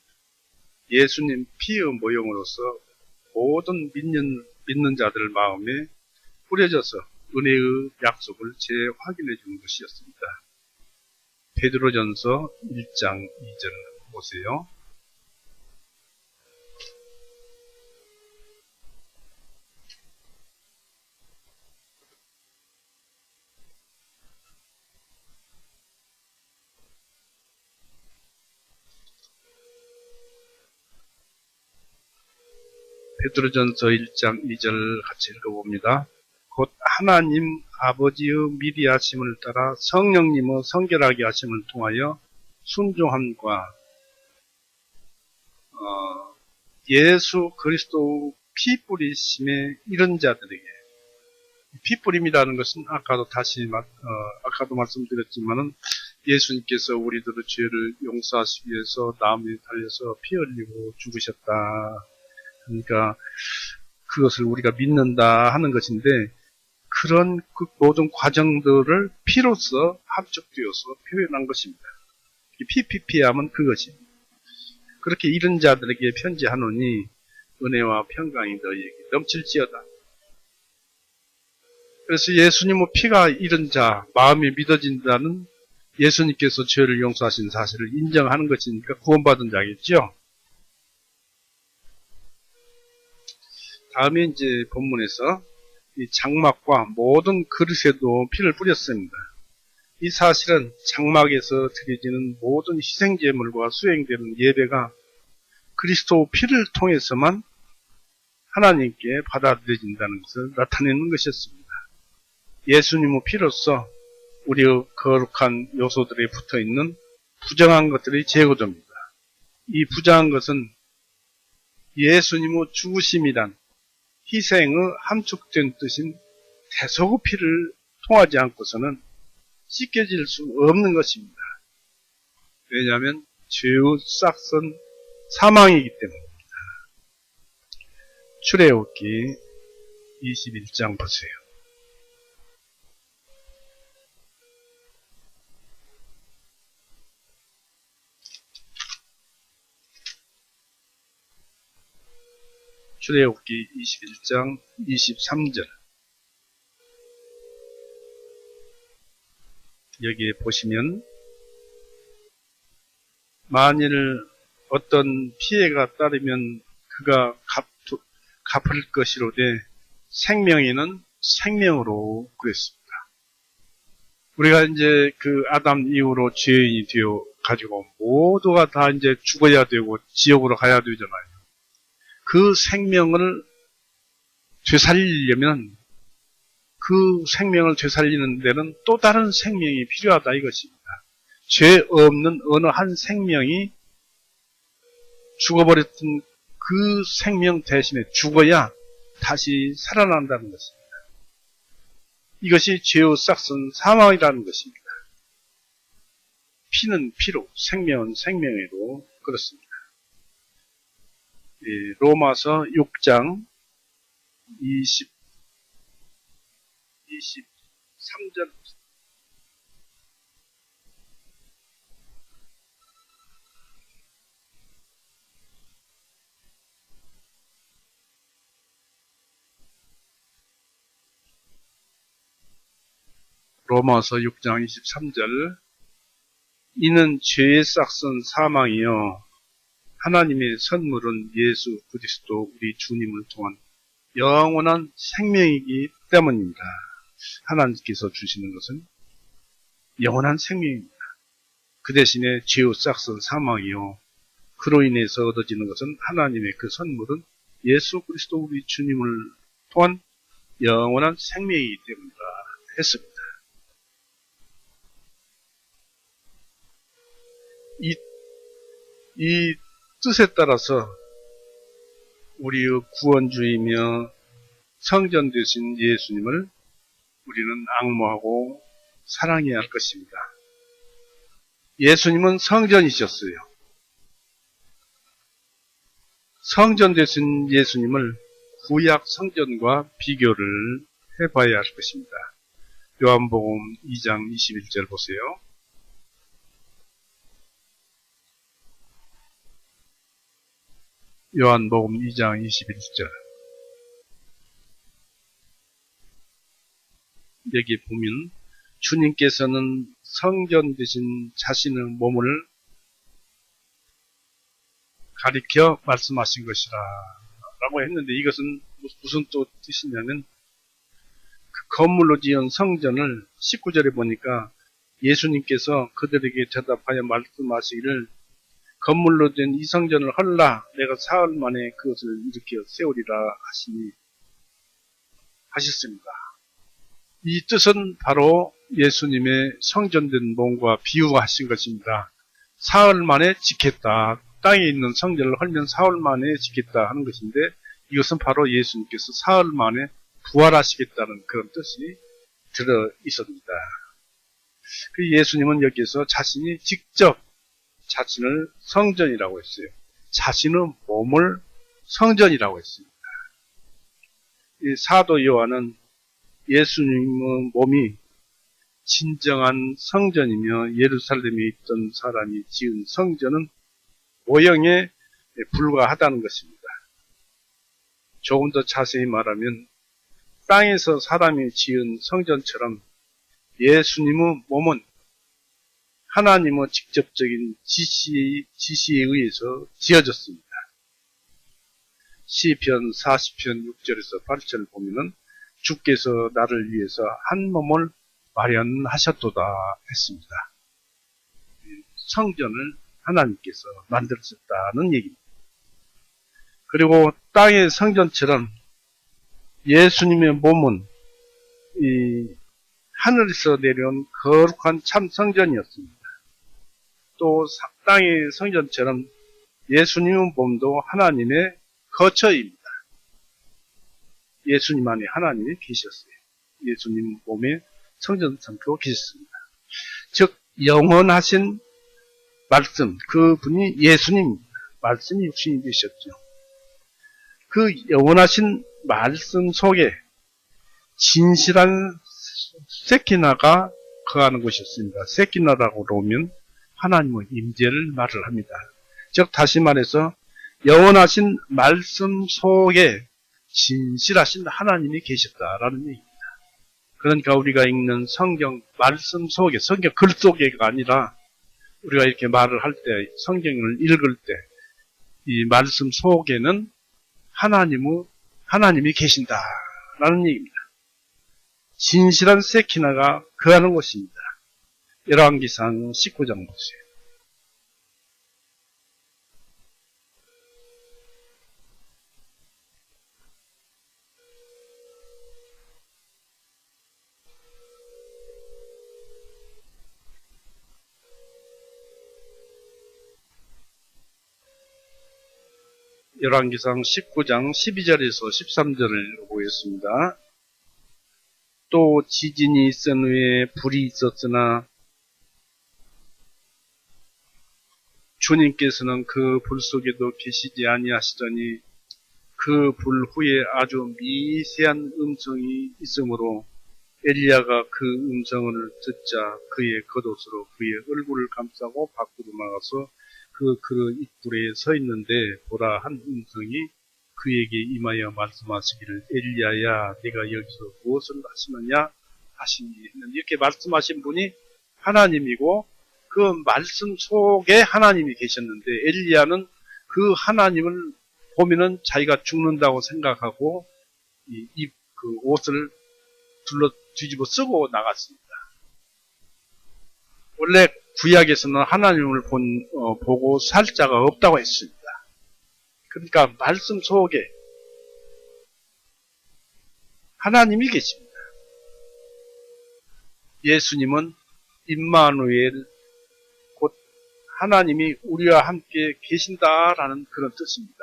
예수님 피의 모형으로서 모든 믿는 자들 마음에 뿌려져서 은혜의 약속을 재확인해 주는 것이었습니다. 베드로전서 1장 2절 보세요. 베드로전서 1장 2절 같이 읽어봅니다. 곧 하나님 아버지의 미리 하심을 따라 성령님의 성결하게 하심을 통하여 순종함과 예수 그리스도 피 뿌리심에 이른 자들에게, 피 뿌림이라는 것은 아까도 말씀드렸지만은 예수님께서 우리들의 죄를 용서하시기 위해서 나무에 달려서 피 흘리고 죽으셨다. 그러니까 그것을 우리가 믿는다 하는 것인데 그런 그 모든 과정들을 피로써 합적되어서 표현한 것입니다. PPP하면 그것입니다. 그렇게 잃은 자들에게 편지하노니 은혜와 평강이 너희에게 넘칠지어다. 그래서 예수님의 피가 잃은 자, 마음이 믿어진다는 예수님께서 죄를 용서하신 사실을 인정하는 것이니까 구원받은 자겠죠. 다음에 이제 본문에서 이 장막과 모든 그릇에도 피를 뿌렸습니다. 이 사실은 장막에서 드려지는 모든 희생제물과 수행되는 예배가 그리스도 피를 통해서만 하나님께 받아들여진다는 것을 나타내는 것이었습니다. 예수님의 피로서 우리의 거룩한 요소들에 붙어있는 부정한 것들이 제거됩니다. 이 부정한 것은 예수님의 죽으심이란 희생의 함축된 뜻인 대속의 피를 통하지 않고서는 씻겨질 수 없는 것입니다. 왜냐하면 죄의 싹은 사망이기 때문입니다. 출애굽기 21장 보세요. 출애굽기 21장 23절 여기에 보시면 만일 어떤 피해가 따르면 그가 갚을 것이로되 생명에는 생명으로 그랬습니다. 우리가 이제 그 아담 이후로 죄인이 되어 가지고 모두가 다 이제 죽어야 되고 지옥으로 가야 되잖아요. 그 생명을 되살리려면 그 생명을 되살리는 데는 또 다른 생명이 필요하다 이것입니다. 죄 없는 어느 한 생명이 죽어버렸던 그 생명 대신에 죽어야 다시 살아난다는 것입니다. 이것이 죄의 싹은 사망이라는 것입니다. 피는 피로, 생명은 생명으로 그렇습니다. 로마서 6장 23절 로마서 6장 23절 이는 죄의 싹은 사망이요 하나님의 선물은 예수 그리스도 우리 주님을 통한 영원한 생명이기 때문입니다. 하나님께서 주시는 것은 영원한 생명입니다. 그 대신에 죄의 싹은 사망이요 그로 인해서 얻어지는 것은 하나님의 그 선물은 예수 그리스도 우리 주님을 통한 영원한 생명이기 때문이다 했습니다. 이 뜻에 따라서 우리의 구원주이며 성전 되신 예수님을 우리는 앙모하고 사랑해야 할 것입니다. 예수님은 성전이셨어요. 성전 되신 예수님을 구약 성전과 비교를 해봐야 할 것입니다. 요한복음 2장 21절 보세요. 요한복음 2장 21절 여기 보면 주님께서는 성전 되신 자신의 몸을 가리켜 말씀하신 것이라 라고 했는데 이것은 무슨 또 뜻이냐면 그 건물로 지은 성전을 19절에 보니까 예수님께서 그들에게 대답하여 말씀하시기를 건물로 된 이 성전을 헐라 내가 사흘 만에 그것을 일으켜 세우리라 하셨습니다. 이 뜻은 바로 예수님의 성전된 몸과 비유하신 것입니다. 사흘 만에 짓겠다. 땅에 있는 성전을 헐면 사흘 만에 짓겠다 하는 것인데 이것은 바로 예수님께서 사흘 만에 부활하시겠다는 그런 뜻이 들어 있습니다. 그 예수님은 여기에서 자신이 직접 자신을 성전이라고 했어요. 자신의 몸을 성전이라고 했습니다. 이 사도 요한은 예수님의 몸이 진정한 성전이며 예루살렘에 있던 사람이 지은 성전은 모형에 불과하다는 것입니다. 조금 더 자세히 말하면 땅에서 사람이 지은 성전처럼 예수님의 몸은 하나님의 직접적인 지시에 의해서 지어졌습니다. 시편 40편 6절에서 8절을 보면은 주께서 나를 위해서 한 몸을 마련하셨도다 했습니다. 성전을 하나님께서 만들었다는 얘기입니다. 그리고 땅의 성전처럼 예수님의 몸은 이 하늘에서 내려온 거룩한 참 성전이었습니다. 또 땅의 성전처럼 예수님의 몸도 하나님의 거처입니다. 예수님 안에 하나님이 계셨어요. 예수님 몸에 성전 삼고 계셨습니다. 즉 영원하신 말씀, 그분이 예수님입니다. 말씀이 육신이 되셨죠. 그 영원하신 말씀 속에 진실한 세키나가 거하는 곳이었습니다. 세키나라고 그러면 하나님의 임재를 말을 합니다. 즉 다시 말해서 영원하신 말씀 속에 진실하신 하나님이 계셨다라는 얘기입니다. 그러니까 우리가 읽는 성경 말씀 속에, 성경 글 속에가 아니라 우리가 이렇게 말을 할 때, 성경을 읽을 때 이 말씀 속에는 하나님이 계신다라는 얘기입니다. 진실한 세키나가 거하는 곳입니다. 열왕기상 19장 보세요. 열왕기상 19장 12절에서 13절을 보겠습니다. 또 지진이 있은 후에 불이 있었으나 주님께서는 그 불 속에도 계시지 아니하시더니 그 불 후에 아주 미세한 음성이 있으므로 엘리야가 그 음성을 듣자 그의 겉옷으로 그의 얼굴을 감싸고 밖으로 나가서 그 그릇 입구에 서 있는데 보라 한 음성이 그에게 임하여 말씀하시기를 엘리야야 네가 여기서 무엇을 하시느냐 하시니 이렇게 말씀하신 분이 하나님이고 그 말씀 속에 하나님이 계셨는데 엘리야는 그 하나님을 보면은 자기가 죽는다고 생각하고 그 옷을 뒤집어 쓰고 나갔습니다. 원래 구약에서는 하나님을 보고 살 자가 없다고 했습니다. 그러니까 말씀 속에 하나님이 계십니다. 예수님은 임마누엘 곧 하나님이 우리와 함께 계신다라는 그런 뜻입니다.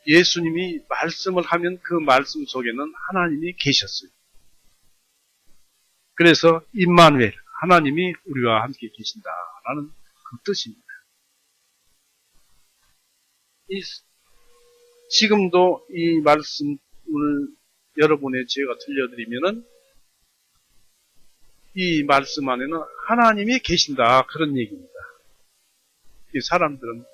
예수님이 말씀을 하면 그 말씀 속에는 하나님이 계셨어요. 그래서 임마누엘 하나님이 우리와 함께 계신다라는 그 뜻입니다. 지금도 이 말씀을 여러분의 제가 들려드리면은 이 말씀 안에는 하나님이 계신다 그런 얘기입니다. 이 사람들은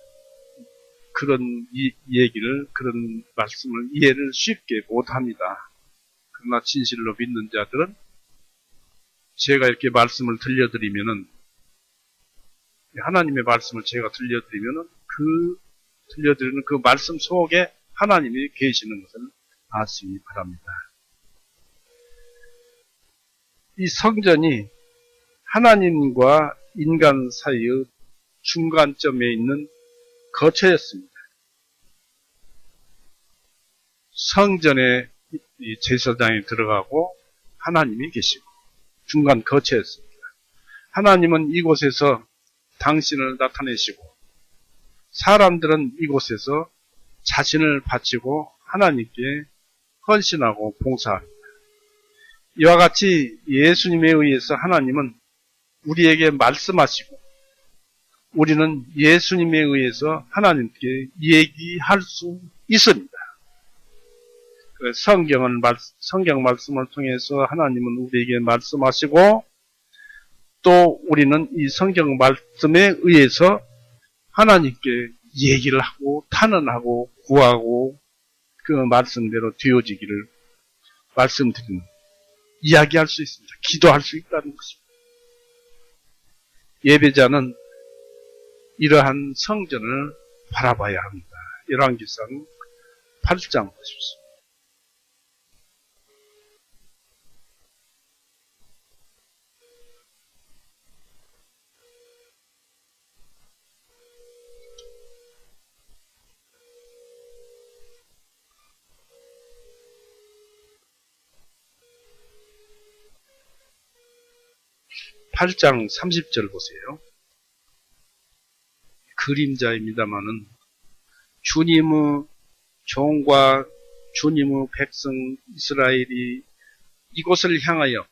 그런 얘기를 그런 말씀을 이해를 쉽게 못합니다. 그러나 진실로 믿는 자들은 제가 이렇게 말씀을 들려드리면은 하나님의 말씀을 제가 들려드리면은 들려드리는 그 말씀 속에 하나님이 계시는 것을 아시기 바랍니다. 이 성전이 하나님과 인간 사이의 중간점에 있는 거처였습니다. 성전에 이 제사장이 들어가고 하나님이 계시고 중간 거처였습니다. 하나님은 이곳에서 당신을 나타내시고 사람들은 이곳에서 자신을 바치고 하나님께 헌신하고 봉사합니다. 이와 같이 예수님에 의해서 하나님은 우리에게 말씀하시고 우리는 예수님에 의해서 하나님께 얘기할 수 있습니다. 성경 말씀을 통해서 하나님은 우리에게 말씀하시고 또 우리는 이 성경 말씀에 의해서 하나님께 얘기를 하고 탄원하고 구하고 그 말씀대로 되어지기를 말씀드리는 이야기할 수 있습니다. 기도할 수 있다는 것입니다. 예배자는 이러한 성전을 바라봐야 합니다. 열왕기상 8장 보십시오. 팔 장 30절 보세요. 그림자입니다마는 주님의 종과 주님의 백성 이스라엘이 이곳을 향하여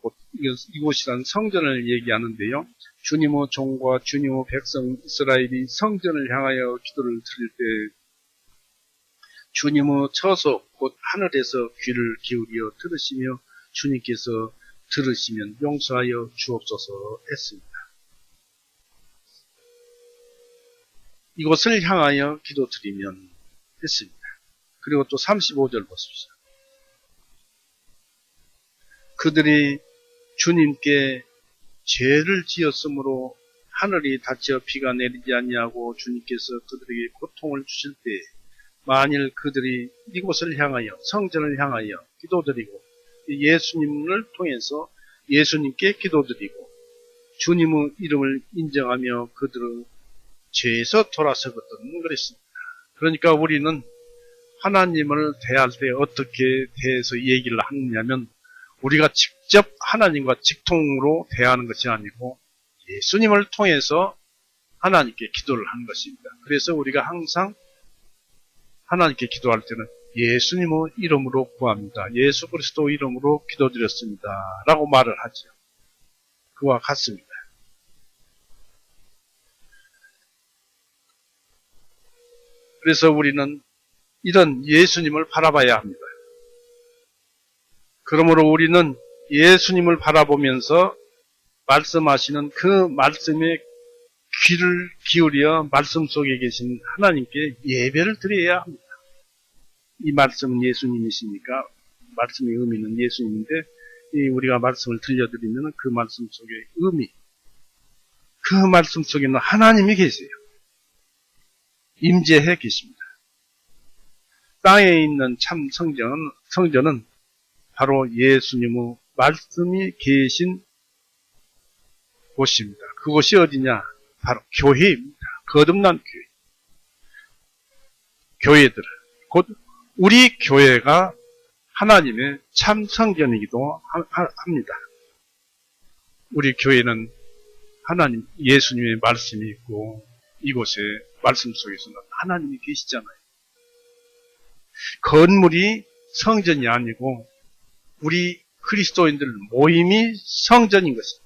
이곳이란 성전을 얘기하는데요. 주님의 종과 주님의 백성 이스라엘이 성전을 향하여 기도를 드릴 때 주님의 처소 곧 하늘에서 귀를 기울여 들으시며 주님께서 들으시면 용서하여 주옵소서 했습니다. 이곳을 향하여 기도드리면 했습니다. 그리고 또 35절 보십시오. 그들이 주님께 죄를 지었으므로 하늘이 닫혀 비가 내리지 아니하고 주님께서 그들에게 고통을 주실 때 만일 그들이 이곳을 향하여 성전을 향하여 기도드리고 예수님을 통해서 예수님께 기도드리고 주님의 이름을 인정하며 그들의 죄에서 돌아서거든 그랬습니다. 그러니까 우리는 하나님을 대할 때 어떻게 대해서 얘기를 하느냐면 우리가 직접 하나님과 직통으로 대하는 것이 아니고 예수님을 통해서 하나님께 기도를 하는 것입니다. 그래서 우리가 항상 하나님께 기도할 때는 예수님의 이름으로 구합니다. 예수 그리스도 이름으로 기도드렸습니다. 라고 말을 하죠. 그와 같습니다. 그래서 우리는 이런 예수님을 바라봐야 합니다. 그러므로 우리는 예수님을 바라보면서 말씀하시는 그 말씀에 귀를 기울여 말씀 속에 계신 하나님께 예배를 드려야 합니다. 이 말씀은 예수님이시니까 말씀의 의미는 예수님인데 우리가 말씀을 들려드리면 그 말씀 속의 의미, 그 말씀 속에는 하나님이 계세요. 임재해 계십니다. 땅에 있는 참 성전은 바로 예수님의 말씀이 계신 곳입니다. 그곳이 어디냐? 바로 교회입니다. 거듭난 교회들. 곧 우리 교회가 하나님의 참 성전이기도 합니다. 우리 교회는 하나님, 예수님의 말씀이 있고 이곳에 말씀 속에서는 하나님이 계시잖아요. 건물이 성전이 아니고 우리 그리스도인들 모임이 성전인 것입니다.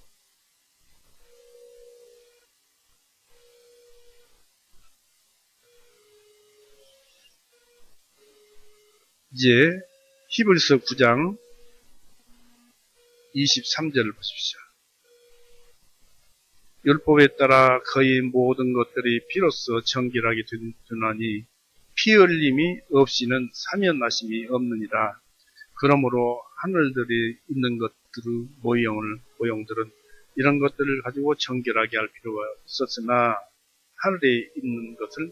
이제 히브리서 9장 23절을 보십시오. 율법에 따라 거의 모든 것들이 비로소 정결하게 되나니 피 흘림이 없이는 사면하심이 없느니라. 그러므로 하늘들이 있는 것들의 모형들은 이런 것들을 가지고 정결하게 할 필요가 있었으나 하늘에 있는 것을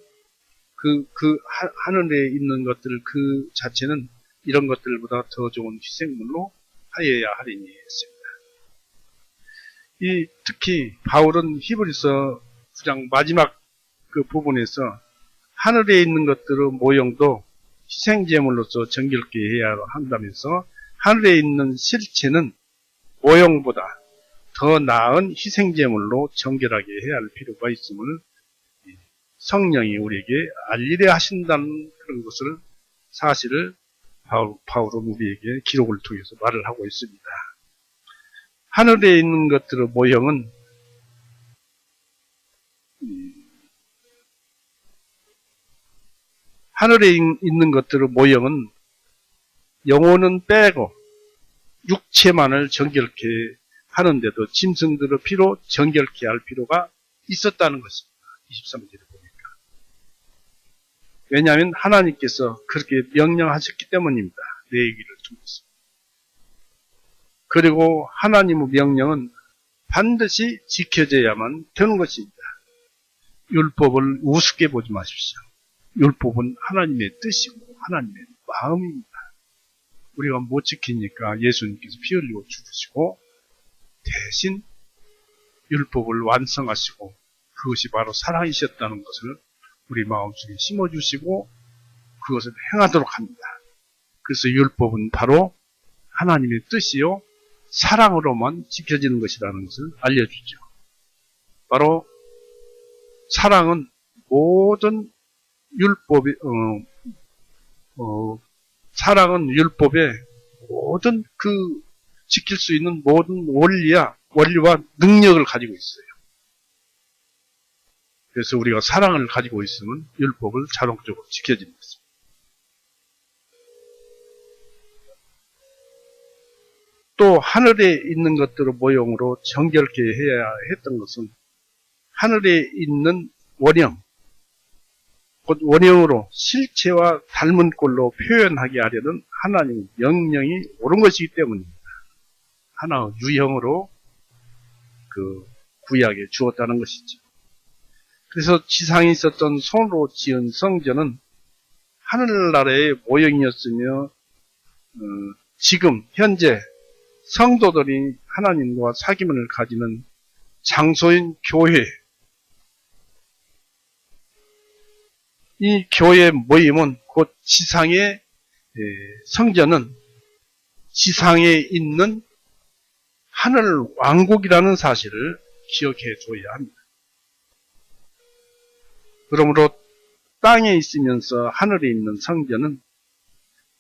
하늘에 있는 것들 그 자체는 이런 것들보다 더 좋은 희생물로 하여야 하리니 했습니다. 특히 바울은 히브리서 9장 마지막 그 부분에서 하늘에 있는 것들의 모형도 희생제물로서 정결케 해야 한다면서 하늘에 있는 실체는 모형보다 더 나은 희생제물로 정결하게 해야 할 필요가 있음을 성령이 우리에게 알리려 하신다는 그런 것을 사실을 바울은 우리에게 기록을 통해서 말을 하고 있습니다. 하늘에 있는 것들의 모형은 하늘에 있는 것들의 모형은 영혼은 빼고 육체만을 정결케 하는데도 짐승들의 피로 정결케 할 필요가 있었다는 것입니다. 23절에 보니까. 왜냐하면 하나님께서 그렇게 명령하셨기 때문입니다. 내 얘기를 통해서. 그리고 하나님의 명령은 반드시 지켜져야만 되는 것입니다. 율법을 우습게 보지 마십시오. 율법은 하나님의 뜻이고 하나님의 마음입니다. 우리가 못 지키니까 예수님께서 피 흘리고 죽으시고 대신 율법을 완성하시고 그것이 바로 사랑이셨다는 것을 우리 마음속에 심어주시고 그것을 행하도록 합니다. 그래서 율법은 바로 하나님의 뜻이요 사랑으로만 지켜지는 것이라는 것을 알려주죠. 바로 사랑은 모든 율법의 사랑은 율법의 모든 그 지킬 수 있는 모든 원리와 능력을 가지고 있어요. 그래서 우리가 사랑을 가지고 있으면 율법을 자동적으로 지켜지는 것입니다. 또 하늘에 있는 것들을 모형으로 정결케 해야 했던 것은 하늘에 있는 원형, 곧 원형으로 실체와 닮은 꼴로 표현하게 하려는 하나님의 명령이 옳은 것이기 때문입니다. 하나의 유형으로 그 구약에 주었다는 것이죠. 그래서 지상에 있었던 손으로 지은 성전은 하늘나라의 모형이었으며 지금 현재 성도들이 하나님과 사귐을 가지는 장소인 교회, 이 교회 모임은 곧 지상의 성전은 지상에 있는 하늘 왕국이라는 사실을 기억해 줘야 합니다. 그러므로 땅에 있으면서 하늘에 있는 성전은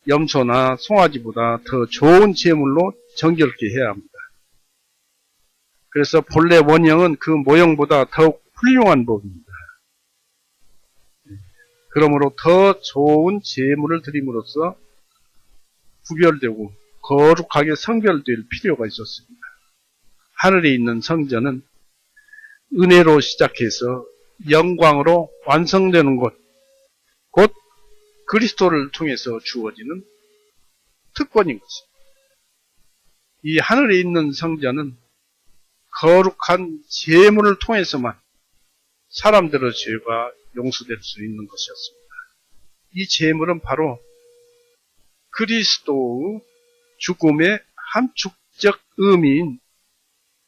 염소나 송아지보다 더 좋은 제물로 정결케 해야 합니다. 그래서 본래 원형은 그 모형보다 더욱 훌륭한 법입니다. 그러므로 더 좋은 제물을 드림으로써 구별되고 거룩하게 성별될 필요가 있었습니다. 하늘에 있는 성전은 은혜로 시작해서 영광으로 완성되는 곳, 곧 그리스도를 통해서 주어지는 특권인 것입니다. 이 하늘에 있는 성전은 거룩한 제물을 통해서만 사람들의 죄가 용서될 수 있는 것이었습니다. 이 제물은 바로 그리스도의 죽음의 함축적 의미인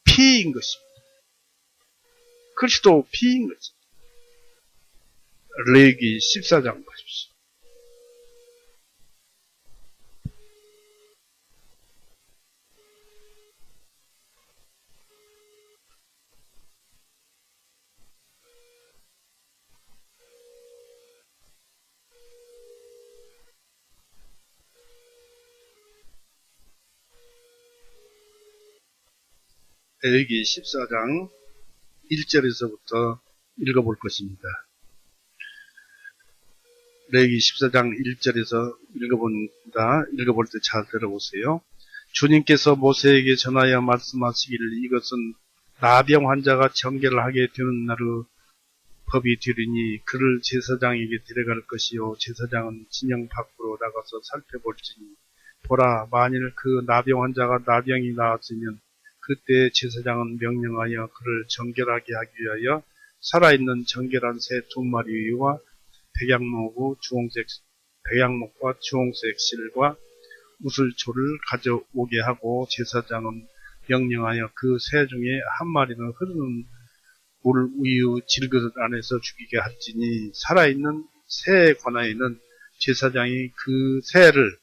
피인 것입니다. 그리스도 피인 것입니다. 레위기 14장 보십시오. 레위기 14장 1절에서부터 읽어볼 것입니다. 레위기 14장 1절에서 읽어볼 때 잘 들어보세요. 주님께서 모세에게 전하여 말씀하시기를 이것은 나병 환자가 정결을 하게 되는 날의 법이 되리니 그를 제사장에게 데려갈 것이요 제사장은 진영 밖으로 나가서 살펴볼지니 보라 만일 그 나병 환자가 나병이 나았으면 그때 제사장은 명령하여 그를 정결하게 하기 위하여 살아있는 정결한 새 2마리와 백양목과 주홍색 실과 우슬초를 가져오게 하고 제사장은 명령하여 그 새 중에 한 마리는 흐르는 물 우유 질그릇 안에서 죽이게 할지니 살아있는 새에 관하여는 제사장이 그 새를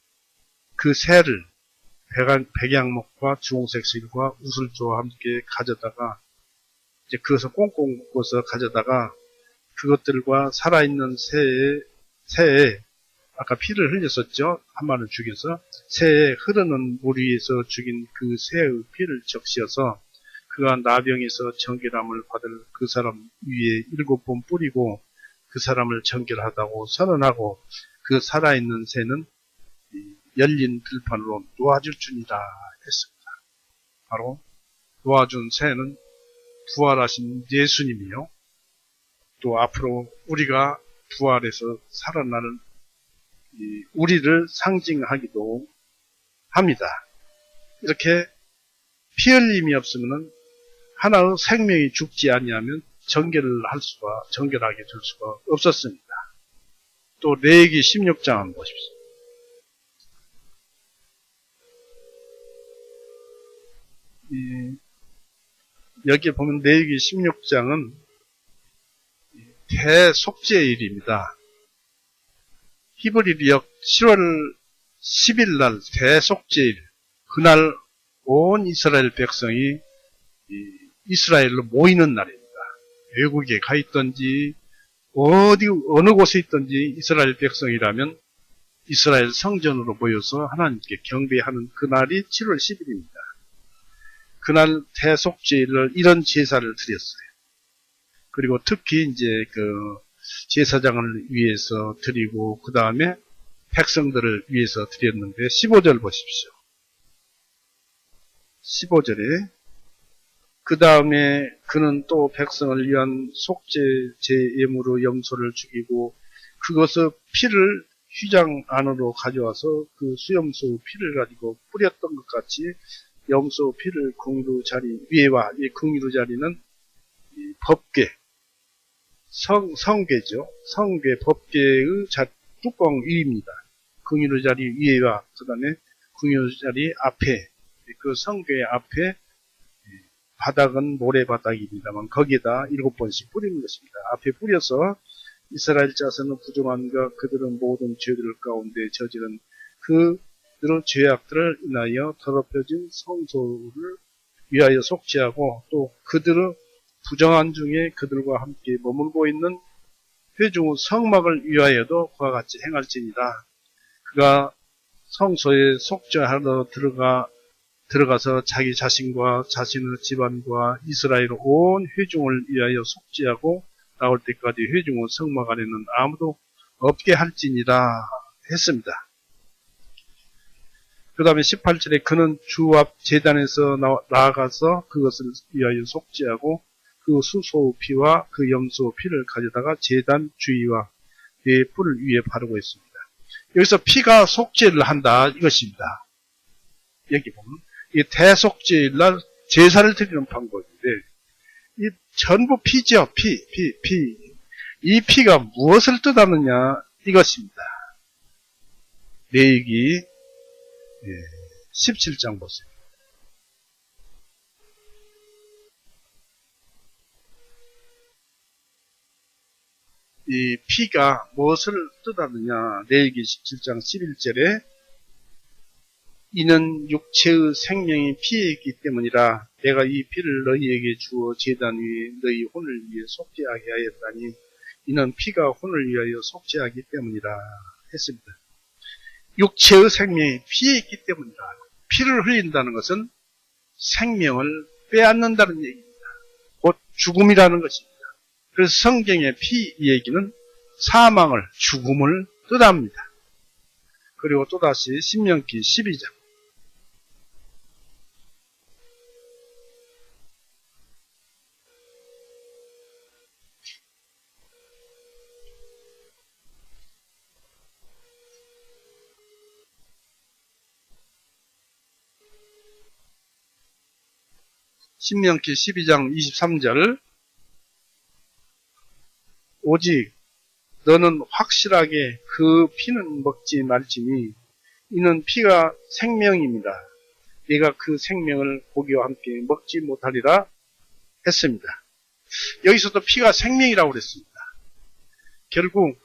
백양목과 주홍색 실과 우슬초와 함께 가져다가 이제 그것을 꽁꽁 묶어서 가져다가 그것들과 살아있는 새에 아까 피를 흘렸었죠. 한 마리를 죽여서 새에 흐르는 물 위에서 죽인 그 새의 피를 적시어서 그가 나병에서 정결함을 받을 그 사람 위에 7번 뿌리고 그 사람을 정결하다고 선언하고 그 살아있는 새는 열린 들판으로 놓아주니라 했습니다. 바로 놓아준 새는 부활하신 예수님이요. 또 앞으로 우리가 부활해서 살아나는 우리를 상징하기도 합니다. 이렇게 피 흘림이 없으면 하나의 생명이 죽지 아니하면 정결하게 될 수가 없었습니다. 또 레위기 16장 한번 보십시오. 여기에 보면 레위기 16장은 대속죄일입니다. 히브리력 10월 10일 날 대속죄일, 그날 온 이스라엘 백성이 이스라엘로 모이는 날입니다. 외국에 가 있든지 어느 곳에 있든지 이스라엘 백성이라면 이스라엘 성전으로 모여서 하나님께 경배하는 그날이 7월 10일입니다. 그날 대속죄일을 이런 제사를 드렸어요. 그리고 특히 이제 그 제사장을 위해서 드리고 그 다음에 백성들을 위해서 드렸는데 15절 보십시오. 15절에 그 다음에 그는 또 백성을 위한 속죄 제예물로 염소를 죽이고 그것을 피를 휘장 안으로 가져와서 그 수염소 피를 가지고 뿌렸던 것 같이 염소 피를 궁유 자리 위에와 이 궁유 자리는 이 법궤 성궤죠. 성궤 법궤의 뚜껑 위입니다. 궁유 자리 위에와 그 다음에 궁유 자리 앞에 그 성궤 앞에 바닥은 모래바닥입니다만 거기에다 7번씩 뿌리는 것입니다. 앞에 뿌려서 이스라엘 자손은 부정함과 그들은 모든 죄들 가운데 저지른 그들의 죄악들을 인하여 더럽혀진 성소를 위하여 속죄하고 또 그들의 부정한 중에 그들과 함께 머물고 있는 회중의 성막을 위하여도 그와 같이 행할지니라. 그가 성소에 속죄하러 들어가서 자기 자신과 자신의 집안과 이스라엘 온 회중을 위하여 속죄하고 나올 때까지 회중의 성막 안에는 아무도 없게 할지니라 했습니다. 그 다음에 18절에 그는 주 앞 제단에서 나아가서 그것을 위하여 속죄하고 그 수소 피와 그 염소 피를 가져다가 제단 주위와 네 뿔 위에 바르고 있습니다. 여기서 피가 속죄를 한다 이것입니다. 여기 보면 이 대속죄일 날 제사를 드리는 방법인데 이 전부 피죠. 피. 이 피가 무엇을 뜻하느냐 이것입니다. 레위기 17장 보세요. 이 피가 무엇을 뜻하느냐 레위기 17장 11절에 이는 육체의 생명이 피에 있기 때문이라 내가 이 피를 너희에게 주어 제단 위에 너희 혼을 위해 속죄하게 하였다니 이는 피가 혼을 위하여 속죄하기 때문이라 했습니다. 육체의 생명이 피에 있기 때문이라. 피를 흘린다는 것은 생명을 빼앗는다는 얘기입니다. 곧 죽음이라는 것입니다. 그래서 성경의 피 얘기는 사망을, 죽음을 뜻합니다. 그리고 또다시 신명기 12장. 신명기 12장 23절 오직 너는 확실하게 그 피는 먹지 말지니 이는 피가 생명입니다. 네가 그 생명을 고기와 함께 먹지 못하리라 했습니다. 여기서도 피가 생명이라고 그랬습니다. 결국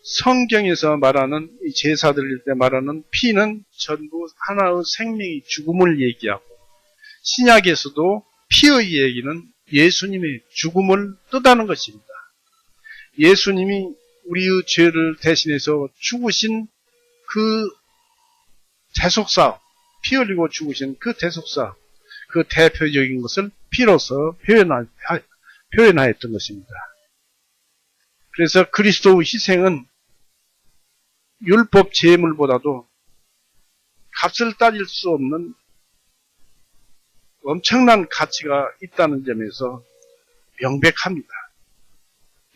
성경에서 말하는 이 제사 드릴 때 말하는 피는 전부 하나의 생명이 죽음을 얘기하고 신약에서도 피의 얘기는 예수님의 죽음을 뜻하는 것입니다. 예수님이 우리의 죄를 대신해서 죽으신 그 대속사, 피 흘리고 죽으신 그 대속사, 그 대표적인 것을 피로서 표현하였던 것입니다. 그래서 그리스도의 희생은 율법 제물보다도 값을 따질 수 없는 엄청난 가치가 있다는 점에서 명백합니다.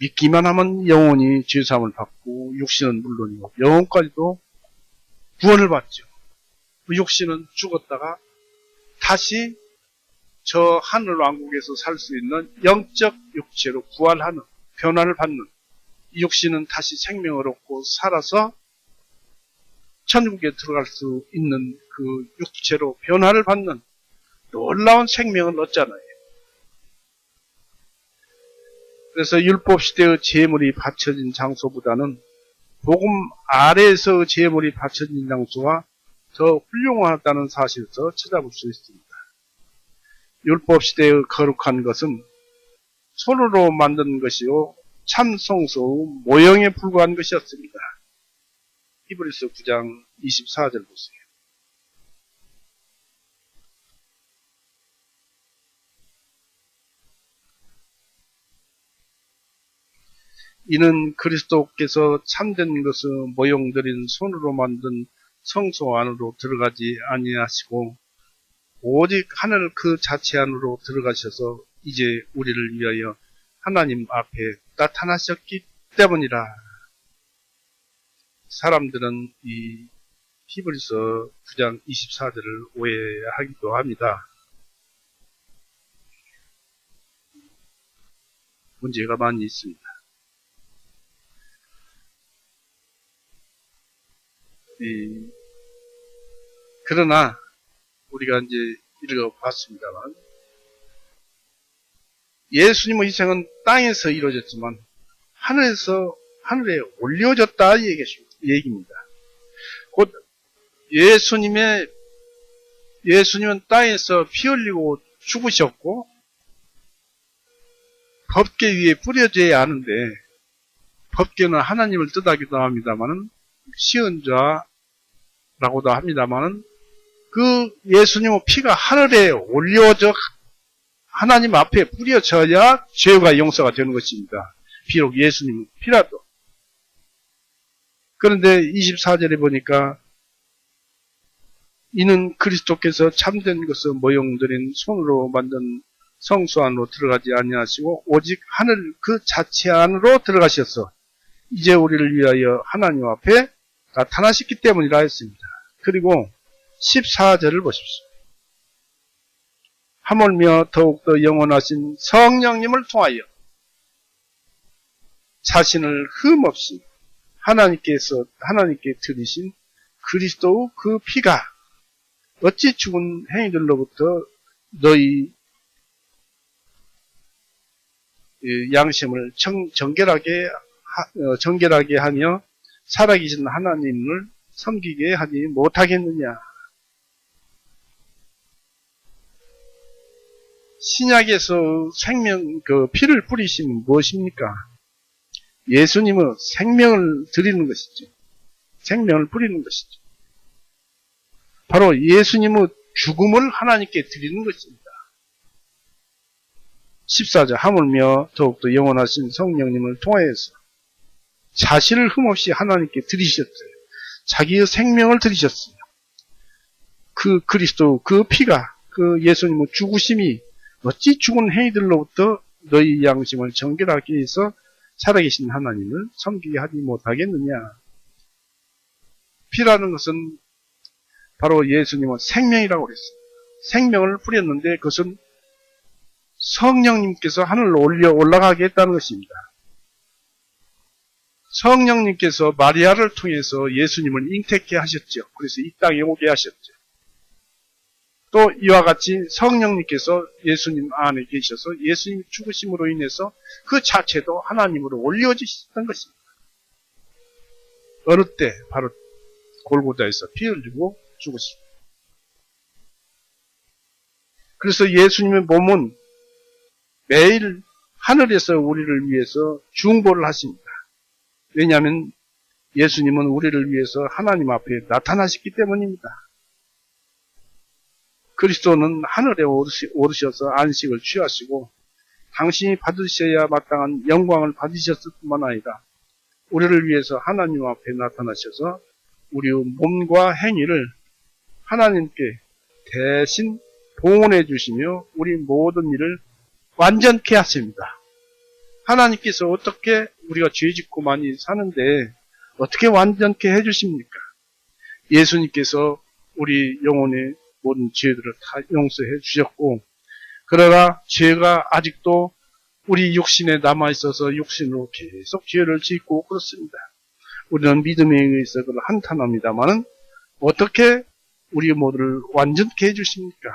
믿기만 하면 영원히 죄사함을 받고 육신은 물론이고 영혼까지도 구원을 받죠. 그 육신은 죽었다가 다시 저 하늘왕국에서 살 수 있는 영적 육체로 부활하는, 변화를 받는, 이 육신은 다시 생명을 얻고 살아서 천국에 들어갈 수 있는 그 육체로 변화를 받는 놀라운 생명을 얻잖아요. 그래서 율법시대의 제물이 바쳐진 장소보다는 복음 아래에서 제물이 바쳐진 장소가 더 훌륭하다는 사실에서 찾아볼 수 있습니다. 율법시대의 거룩한 것은 손으로 만든 것이요 참 성소의 모형에 불과한 것이었습니다. 히브리서 9장 24절 보세요. 이는 그리스도께서 참된 것을 모형들인 손으로 만든 성소 안으로 들어가지 아니하시고 오직 하늘 그 자체 안으로 들어가셔서 이제 우리를 위하여 하나님 앞에 나타나셨기 때문이라. 사람들은 이 히브리서 9장 24절을 오해하기도 합니다. 문제가 많이 있습니다. 그러나 우리가 이제 읽어봤습니다만 예수님의 희생은 땅에서 이루어졌지만 하늘에 올려졌다 이 얘기입니다. 곧 예수님은 땅에서 피 흘리고 죽으셨고 법궤 위에 뿌려져야 하는데 법궤는 하나님을 뜻하기도 합니다만은 시은자라고도 합니다만은 그 예수님의 피가 하늘에 올려져 하나님 앞에 뿌려져야 죄가 용서가 되는 것입니다. 비록 예수님의 피라도. 그런데 24절에 보니까 이는 그리스도께서 참된 것을 모형들인 손으로 만든 성소 안으로 들어가지 아니하시고 오직 하늘 그 자체 안으로 들어가셔서 이제 우리를 위하여 하나님 앞에 나타나셨기 때문이라 했습니다. 그리고 14절을 보십시오. 하물며 더욱더 영원하신 성령님을 통하여 자신을 흠없이 하나님께 드리신 그리스도의 그 피가 어찌 죽은 행위들로부터 너희 양심을 정결하게 하며 살아계신 하나님을 섬기게 하지 못하겠느냐. 신약에서 피를 뿌리신 무엇입니까? 예수님은 생명을 드리는 것이죠. 생명을 뿌리는 것이죠. 바로 예수님의 죽음을 하나님께 드리는 것입니다. 14절 하물며 더욱더 영원하신 성령님을 통하여서 자신을 흠없이 하나님께 드리셨어요. 자기의 생명을 드리셨어요. 그 그리스도 그 피가 그 예수님의 죽으심이 어찌 죽은 행위들로부터 너희 양심을 정결하게 해서 살아계신 하나님을 섬기게 하지 못하겠느냐. 피라는 것은 바로 예수님은 생명이라고 그랬습니다. 생명을 뿌렸는데 그것은 성령님께서 하늘로 올라가게 했다는 것입니다. 성령님께서 마리아를 통해서 예수님을 잉태케 하셨죠. 그래서 이 땅에 오게 하셨죠. 또 이와 같이 성령님께서 예수님 안에 계셔서 예수님 죽으심으로 인해서 그 자체도 하나님으로 올려지셨던 것입니다. 어느 때 바로 골고다에서 피 흘리고 죽으십니다. 그래서 예수님의 몸은 매일 하늘에서 우리를 위해서 중보를 하십니다. 왜냐하면 예수님은 우리를 위해서 하나님 앞에 나타나셨기 때문입니다. 그리스도는 하늘에 오르셔서 안식을 취하시고 당신이 받으셔야 마땅한 영광을 받으셨을 뿐만 아니라 우리를 위해서 하나님 앞에 나타나셔서 우리의 몸과 행위를 하나님께 대신 봉헌해 주시며 우리 모든 일을 완전케 하십니다. 하나님께서 어떻게 우리가 죄 짓고 많이 사는데 어떻게 완전케 해주십니까? 예수님께서 우리 영혼의 모든 죄들을 다 용서해 주셨고, 그러나 죄가 아직도 우리 육신에 남아있어서 육신으로 계속 죄를 짓고 그렇습니다. 우리는 믿음에 의해서 그걸 한탄합니다만은 어떻게 우리 모두를 완전케 해주십니까?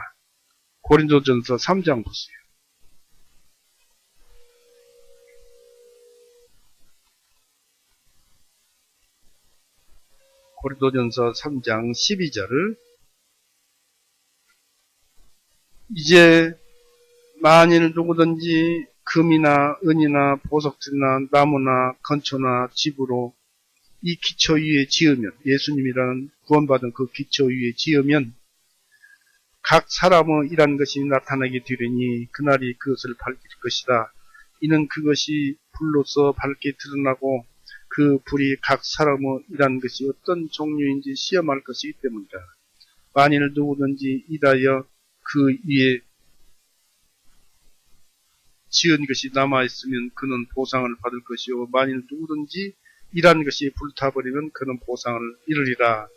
고린도전서 3장 보세요. 고린도전서 3장 12절을 이제 만일 누구든지 금이나 은이나 보석들이나 나무나 건초나 집으로 이 기초 위에 지으면, 예수님이라는 구원받은 그 기초 위에 지으면 각 사람의 일한 것이 나타나게 되리니 그날이 그것을 밝힐 것이다. 이는 그것이 불로서 밝게 드러나고 그 불이 각 사람의 일한 것이 어떤 종류인지 시험할 것이기 때문이다. 만일 누구든지 이다여 그 위에 지은 것이 남아있으면 그는 보상을 받을 것이요 만일 누구든지 일한 것이 불타버리면 그는 보상을 잃으리라.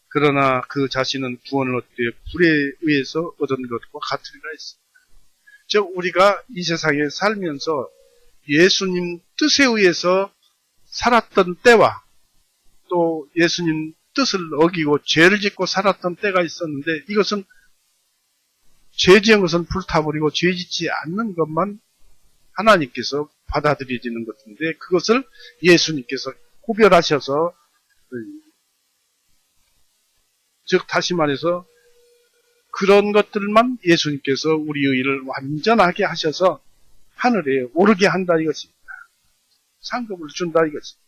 그러나 그 자신은 구원을 얻되 불에 의해서 얻은 것과 같으리라 했습니다. 즉 우리가 이 세상에 살면서 예수님 뜻에 의해서 살았던 때와 또 예수님 뜻을 어기고 죄를 짓고 살았던 때가 있었는데, 이것은 죄 지은 것은 불타버리고 죄 짓지 않는 것만 하나님께서 받아들여지는 것인데, 그것을 예수님께서 구별하셔서, 즉 다시 말해서 그런 것들만 예수님께서 우리의 일을 완전하게 하셔서 하늘에 오르게 한다 이것입니다. 상급을 준다 이것입니다.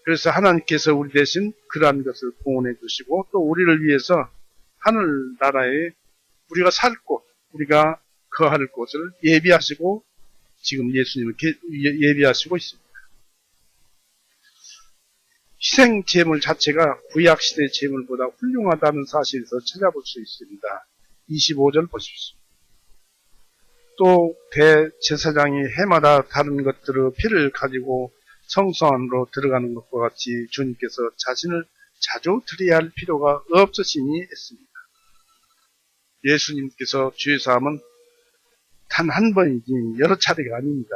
그래서 하나님께서 우리 대신 그러한 것을 봉헌해 주시고 또 우리를 위해서 하늘나라에 우리가 살 곳, 우리가 거할 곳을 예비하시고 지금 예수님을 예비하시고 있습니다. 희생 제물 자체가 구약시대 제물보다 훌륭하다는 사실에서 찾아볼 수 있습니다. 25절 보십시오. 또 대제사장이 해마다 다른 것들의 피를 가지고 성소 안으로 들어가는 것과 같이 주님께서 자신을 자주 드려야 할 필요가 없으시니 했습니다. 예수님께서 죄사함은 단 한 번이지 여러 차례가 아닙니다.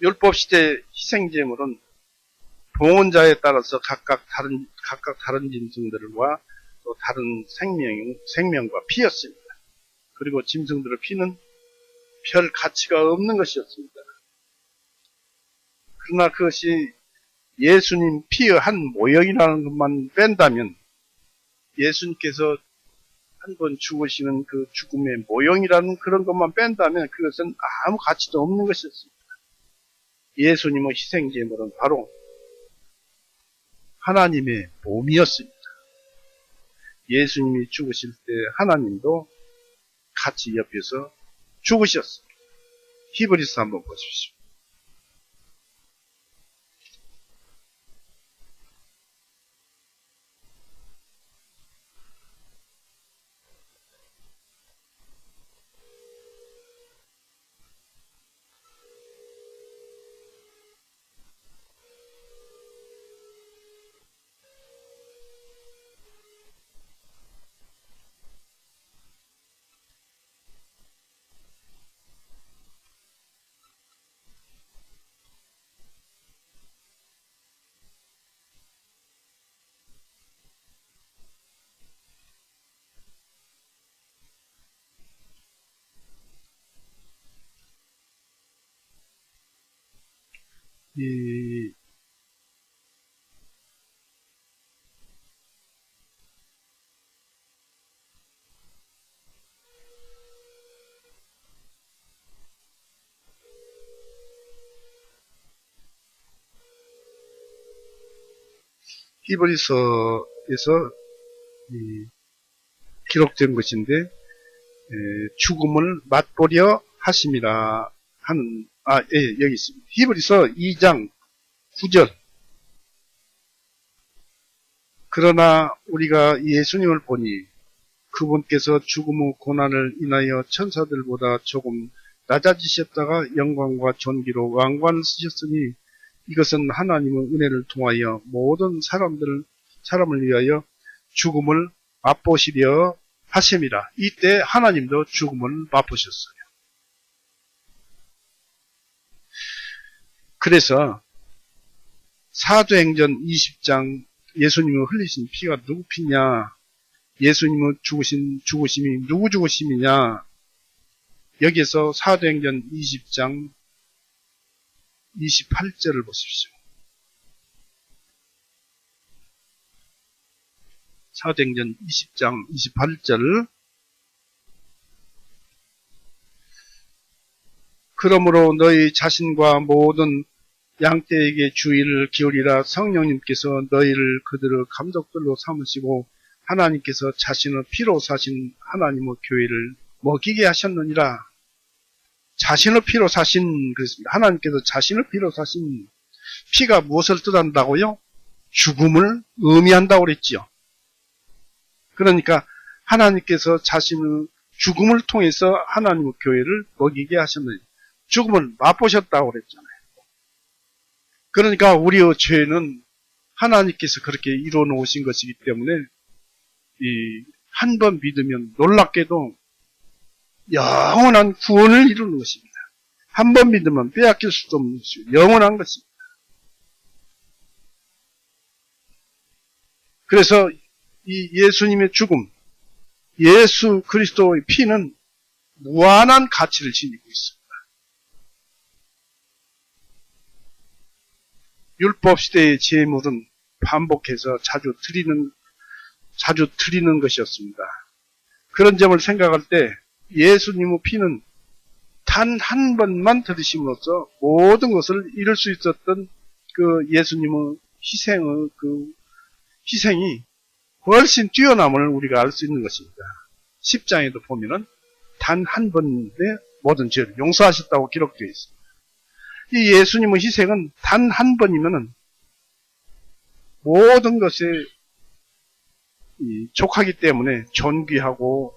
율법시대 희생제물은 봉헌자에 따라서 각각 다른 짐승들과 또 다른 생명과 피였습니다. 그리고 짐승들의 피는 별 가치가 없는 것이었습니다. 그러나 그것이 예수님 피의 한 모형이라는 것만 뺀다면, 예수님께서 한 번 죽으시는 그 죽음의 모형이라는 그런 것만 뺀다면 그것은 아무 가치도 없는 것이었습니다. 예수님의 희생제물은 바로 하나님의 몸이었습니다. 예수님이 죽으실 때 하나님도 같이 옆에서 죽으셨습니다. 히브리서 한번 보십시오. 이 히브리서에서 기록된 것인데 죽음을 맛보려 하심이라 하는 예, 여기 있습니다. 히브리서 2장 9절. 그러나 우리가 예수님을 보니 그분께서 죽음 후 고난을 인하여 천사들보다 조금 낮아지셨다가 영광과 존귀로 왕관을 쓰셨으니 이것은 하나님의 은혜를 통하여 모든 사람을 위하여 죽음을 맛보시려 하심이라. 이때 하나님도 죽음을 맛보셨어요. 그래서 사도행전 20장 예수님이 흘리신 피가 누구 피냐? 예수님의 죽으심이 누구 죽으심이냐? 여기에서 사도행전 20장 28절을 보십시오. 사도행전 20장 28절. 그러므로 너희 자신과 모든 양떼에게 주의를 기울이라. 성령님께서 너희를 그들의 감독들로 삼으시고 하나님께서 자신의 피로 사신 하나님의 교회를 먹이게 하셨느니라. 자신의 피로 사신, 그렇습니다. 하나님께서 자신의 피로 사신, 피가 무엇을 뜻한다고요? 죽음을 의미한다고 그랬지요. 그러니까 하나님께서 자신의 죽음을 통해서 하나님의 교회를 먹이게 하셨느니라. 죽음을 맛보셨다고 그랬잖아요. 그러니까 우리의 죄는 하나님께서 그렇게 이루어 놓으신 것이기 때문에 한 번 믿으면 놀랍게도 영원한 구원을 이루는 것입니다. 한 번 믿으면 빼앗길 수도 없는 것이고 영원한 것입니다. 그래서 이 예수님의 죽음, 예수 그리스도의 피는 무한한 가치를 지니고 있습니다. 율법 시대의 제물은 반복해서 자주 드리는 것이었습니다. 그런 점을 생각할 때 예수님의 피는 단 한 번만 들으심으로써 모든 것을 이룰 수 있었던 그 예수님의 희생이 훨씬 뛰어남을 우리가 알 수 있는 것입니다. 10장에도 보면은 단 한 번에 모든 죄를 용서하셨다고 기록되어 있습니다. 이 예수님의 희생은 단 한 번이면은 모든 것에 족하기 때문에 존귀하고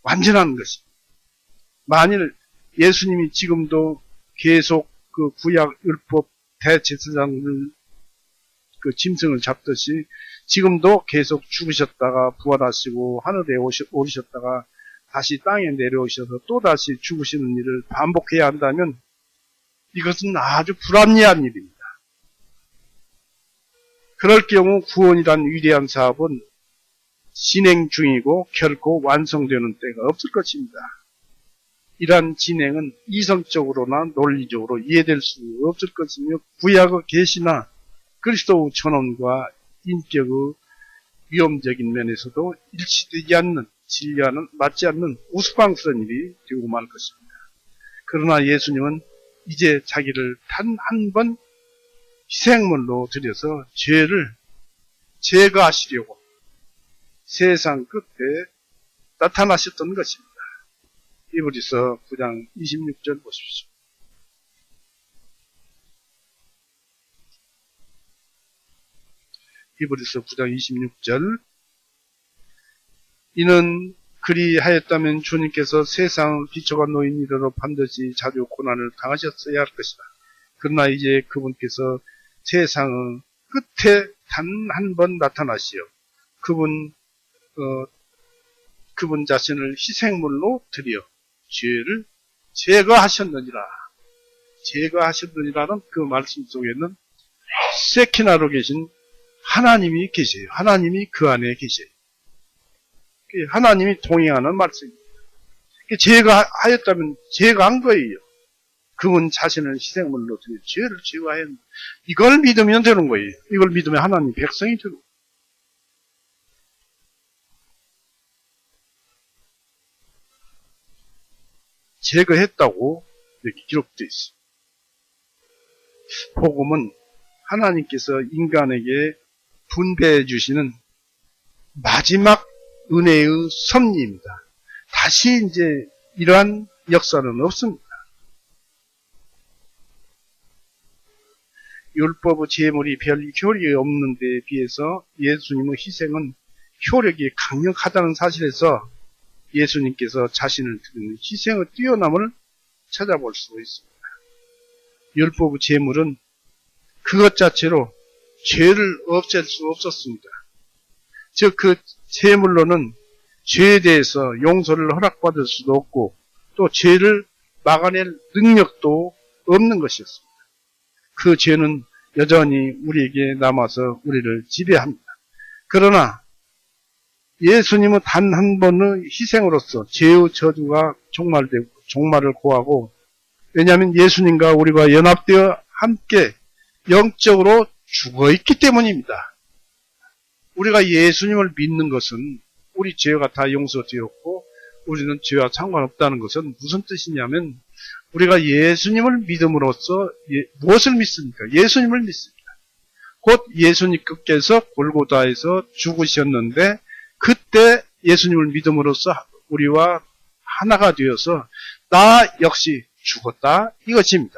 완전한 것입니다. 만일 예수님이 지금도 계속 그 구약 율법 대제사장을 그 짐승을 잡듯이 지금도 계속 죽으셨다가 부활하시고 하늘에 오르셨다가 다시 땅에 내려오셔서 또 다시 죽으시는 일을 반복해야 한다면 이것은 아주 불합리한 일입니다. 그럴 경우 구원이란 위대한 사업은 진행 중이고 결코 완성되는 때가 없을 것입니다. 이러한 진행은 이성적으로나 논리적으로 이해될 수 없을 것이며 구약의 계시나 그리스도의 전원과 인격의 위험적인 면에서도 일치되지 않는, 진리와는 맞지 않는 우스꽝스러운 일이 되고 말 것입니다. 그러나 예수님은 이제 자기를 단 한 번 희생물로 들여서 죄를 제거하시려고 세상 끝에 나타나셨던 것입니다. 히브리서 9장 26절 보십시오. 히브리서 9장 26절. 이는 그리하였다면 주님께서 세상을 비춰가 놓인 이래로 반드시 자주 고난을 당하셨어야 할 것이다. 그러나 이제 그분께서 세상의 끝에 단 한 번 나타나시어 그분 자신을 희생물로 드려 죄를 제거하셨느니라. 제거하셨느니라는 그 말씀 속에는 세키나로 계신 하나님이 계세요. 하나님이 그 안에 계세요. 하나님이 동행하는 말씀입니다. 제거하였다면 제거한 거예요. 그분 자신을 희생물로 드려 죄를 제거하였는데 이걸 믿으면 되는 거예요. 이걸 믿으면 하나님 백성이 되는 거예요. 제거했다고 이렇게 기록되어 있습니다. 복음은 하나님께서 인간에게 분배해 주시는 마지막 은혜의 섭리입니다. 다시 이제 이러한 역사는 없습니다. 율법의 제물이 별 효력이 없는 데에 비해서 예수님의 희생은 효력이 강력하다는 사실에서 예수님께서 자신을 드리는 희생의 뛰어남을 찾아볼 수 있습니다. 율법의 제물은 그것 자체로 죄를 없앨 수 없었습니다. 즉 그 제물로는 죄에 대해서 용서를 허락받을 수도 없고 또 죄를 막아낼 능력도 없는 것이었습니다. 그 죄는 여전히 우리에게 남아서 우리를 지배합니다. 그러나 예수님은 단 한 번의 희생으로서 죄의 저주가 종말을 고하고, 왜냐하면 예수님과 우리가 연합되어 함께 영적으로 죽어있기 때문입니다. 우리가 예수님을 믿는 것은 우리 죄가 다 용서되었고 우리는 죄와 상관없다는 것은 무슨 뜻이냐면, 우리가 예수님을 믿음으로써 무엇을 믿습니까? 예수님을 믿습니다. 곧 예수님께서 골고다에서 죽으셨는데 그때 예수님을 믿음으로써 우리와 하나가 되어서 나 역시 죽었다 이것입니다.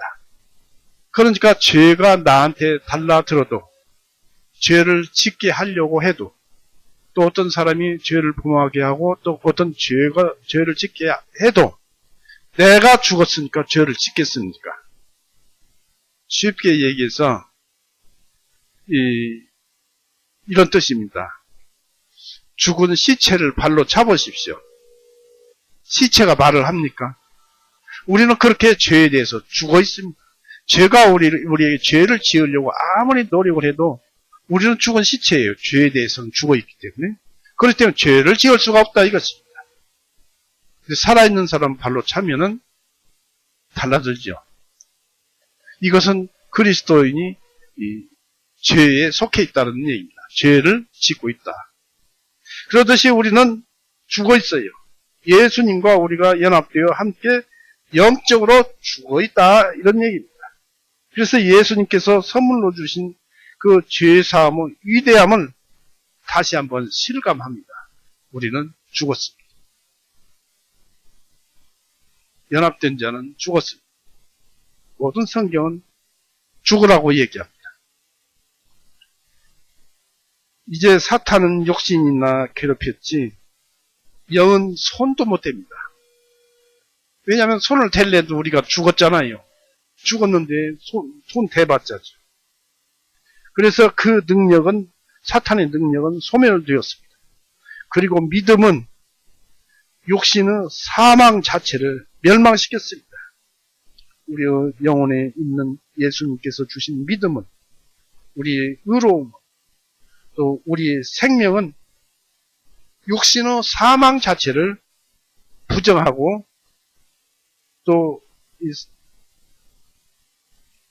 그러니까 죄가 나한테 달라들어도, 죄를 짓게 하려고 해도, 또 어떤 사람이 죄를 범하게 하고 또 어떤 죄를 짓게 해도 내가 죽었으니까 죄를 짓겠습니까? 쉽게 얘기해서 이런 뜻입니다. 죽은 시체를 발로 차보십시오. 시체가 말을 합니까? 우리는 그렇게 죄에 대해서 죽어 있습니다. 죄가 우리에게 죄를 지으려고 아무리 노력을 해도 우리는 죽은 시체예요. 죄에 대해서는 죽어 있기 때문에. 그렇기 때문에 죄를 지을 수가 없다 이것입니다. 살아있는 사람 발로 차면은 달라들죠. 이것은 그리스도인이 죄에 속해 있다는 얘기입니다. 죄를 짓고 있다. 그러듯이 우리는 죽어 있어요. 예수님과 우리가 연합되어 함께 영적으로 죽어 있다 이런 얘기입니다. 그래서 예수님께서 선물로 주신 그 죄사함의 위대함을 다시 한번 실감합니다. 우리는 죽었습니다. 연합된 자는 죽었습니다. 모든 성경은 죽으라고 얘기합니다. 이제 사탄은 욕심이나 괴롭혔지 영은 손도 못 댑니다. 왜냐하면 손을 댈래도 우리가 죽었잖아요. 죽었는데 손 대봤자죠. 그래서 그 능력은, 사탄의 능력은 소멸되었습니다. 그리고 믿음은 육신의 사망 자체를 멸망시켰습니다. 우리의 영혼에 있는 예수님께서 주신 믿음은, 우리의 의로움, 또 우리의 생명은 육신의 사망 자체를 부정하고 또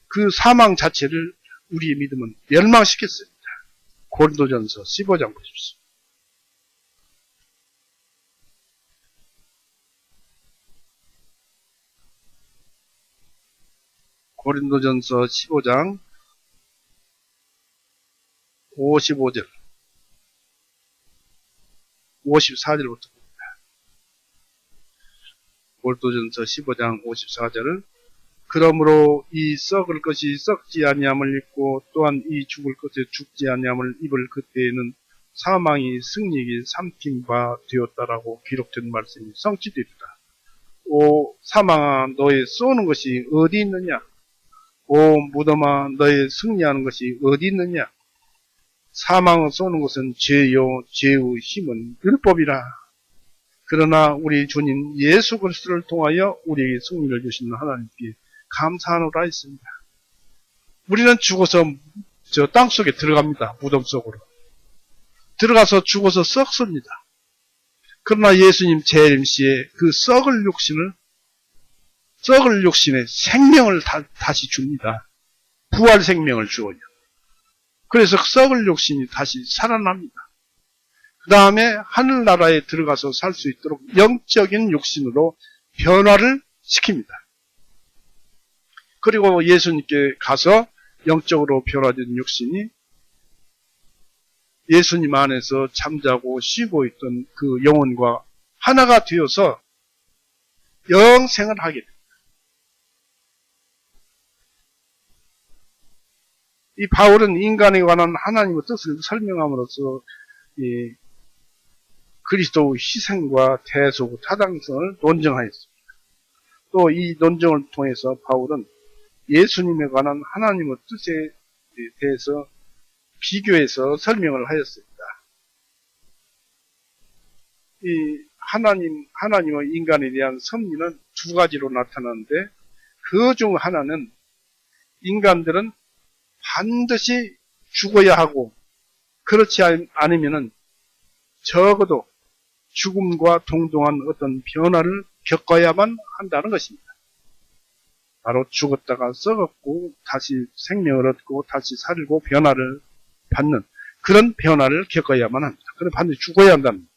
그 사망 자체를 우리의 믿음은 멸망시켰습니다. 고린도전서 15장 보십시오. 고린도전서 15장 55절 54절부터 봅니다. 고린도전서 15장 54절을 그러므로 이 썩을 것이 썩지 아니함을 입고 또한 이 죽을 것이 죽지 아니함을 입을 그때에는 사망이 승리에게 삼킨 바 되었다라고 기록된 말씀이 성취되리라. 오 사망아 너의 쏘는 것이 어디 있느냐? 오 무덤아 너의 승리하는 것이 어디 있느냐? 사망을 쏘는 것은 죄요 죄의 힘은 율법이라. 그러나 우리 주님 예수 그리스도를 통하여 우리에게 승리를 주시는 하나님께 감사하노라 했습니다. 우리는 죽어서 저 땅속에 들어갑니다. 무덤 속으로. 들어가서 죽어서 썩습니다. 그러나 예수님 재림시에 그 썩을 욕심에 생명을 다시 줍니다. 부활 생명을 주어요. 그래서 썩을 욕심이 다시 살아납니다. 그 다음에 하늘나라에 들어가서 살 수 있도록 영적인 욕심으로 변화를 시킵니다. 그리고 예수님께 가서 영적으로 변화된 육신이 예수님 안에서 잠자고 쉬고 있던 그 영혼과 하나가 되어서 영생을 하게 됩니다. 이 바울은 인간에 관한 하나님의 뜻을 설명함으로써 이 그리스도의 희생과 대속, 타당성을 논증하였습니다. 또 이 논증을 통해서 바울은 예수님에 관한 하나님의 뜻에 대해서 비교해서 설명을 하였습니다. 이 하나님의 인간에 대한 섭리는 두 가지로 나타나는데 그 중 하나는 인간들은 반드시 죽어야 하고 그렇지 않으면은 적어도 죽음과 동등한 어떤 변화를 겪어야만 한다는 것입니다. 바로 죽었다가 썩었고 다시 생명을 얻고 다시 살고 변화를 받는 그런 변화를 겪어야만 합니다. 그럼 반드시 죽어야 한답니다.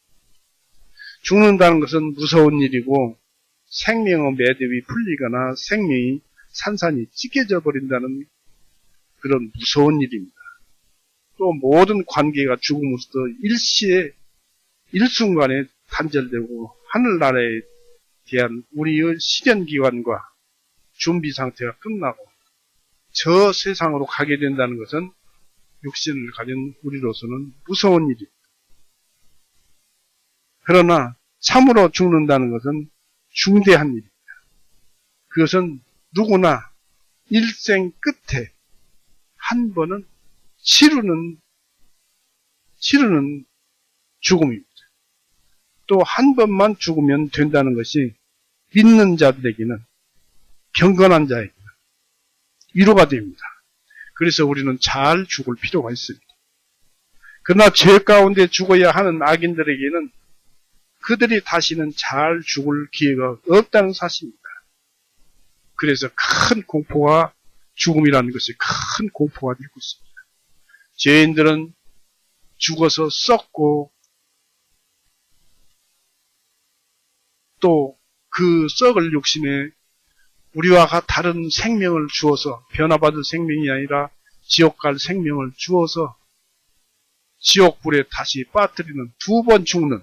죽는다는 것은 무서운 일이고 생명의 매듭이 풀리거나 생명이 산산이 찢겨져 버린다는 그런 무서운 일입니다. 또 모든 관계가 죽음으로써 일시에 일순간에 단절되고 하늘나라에 대한 우리의 실현기간과 준비 상태가 끝나고 저 세상으로 가게 된다는 것은 육신을 가진 우리로서는 무서운 일입니다. 그러나 참으로 죽는다는 것은 중대한 일입니다. 그것은 누구나 일생 끝에 한 번은 치르는 죽음입니다. 또 한 번만 죽으면 된다는 것이 믿는 자들에게는 경건한 자에게는 위로가 됩니다. 그래서 우리는 잘 죽을 필요가 있습니다. 그러나 죄 가운데 죽어야 하는 악인들에게는 그들이 다시는 잘 죽을 기회가 없다는 사실입니다. 그래서 큰 공포가 죽음이라는 것이 큰 공포가 되고 있습니다. 죄인들은 죽어서 썩고 또 그 썩을 욕심에 우리와 다른 생명을 주어서 변화받을 생명이 아니라 지옥 갈 생명을 주어서 지옥불에 다시 빠뜨리는 두 번 죽는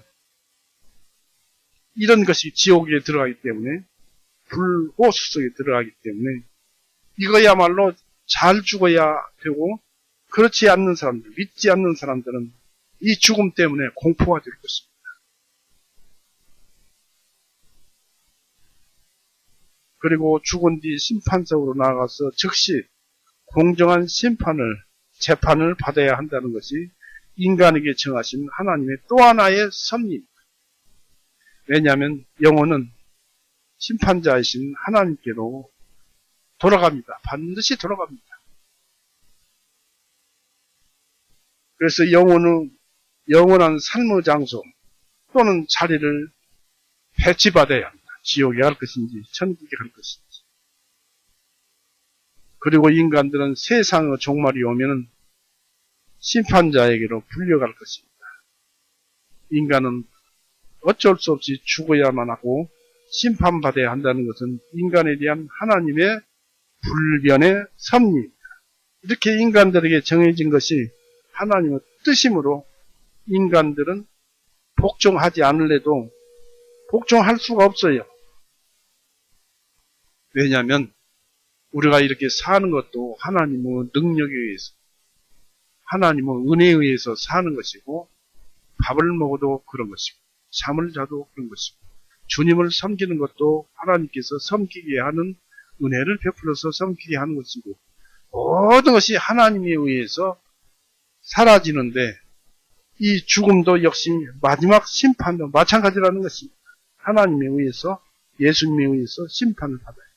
이런 것이 지옥에 들어가기 때문에 불호수 속에 들어가기 때문에 이거야말로 잘 죽어야 되고 그렇지 않는 사람들, 믿지 않는 사람들은 이 죽음 때문에 공포가 되고 있습니다. 그리고 죽은 뒤 심판석으로 나아가서 즉시 공정한 재판을 받아야 한다는 것이 인간에게 정하신 하나님의 또 하나의 섭리입니다. 왜냐하면 영혼은 심판자이신 하나님께로 돌아갑니다. 반드시 돌아갑니다. 그래서 영원한 삶의 장소 또는 자리를 배치받아야 합니다. 지옥에 갈 것인지 천국에 갈 것인지. 그리고 인간들은 세상의 종말이 오면은 심판자에게로 불려갈 것입니다. 인간은 어쩔 수 없이 죽어야만 하고 심판받아야 한다는 것은 인간에 대한 하나님의 불변의 섭리입니다. 이렇게 인간들에게 정해진 것이 하나님의 뜻이므로 인간들은 복종하지 않을래도 복종할 수가 없어요. 왜냐하면 우리가 이렇게 사는 것도 하나님의 능력에 의해서 하나님의 은혜에 의해서 사는 것이고 밥을 먹어도 그런 것이고 잠을 자도 그런 것이고 주님을 섬기는 것도 하나님께서 섬기게 하는 은혜를 베풀어서 섬기게 하는 것이고 모든 것이 하나님에 의해서 사라지는데 이 죽음도 역시 마지막 심판도 마찬가지라는 것입니다. 하나님에 의해서 예수님에 의해서 심판을 받아요.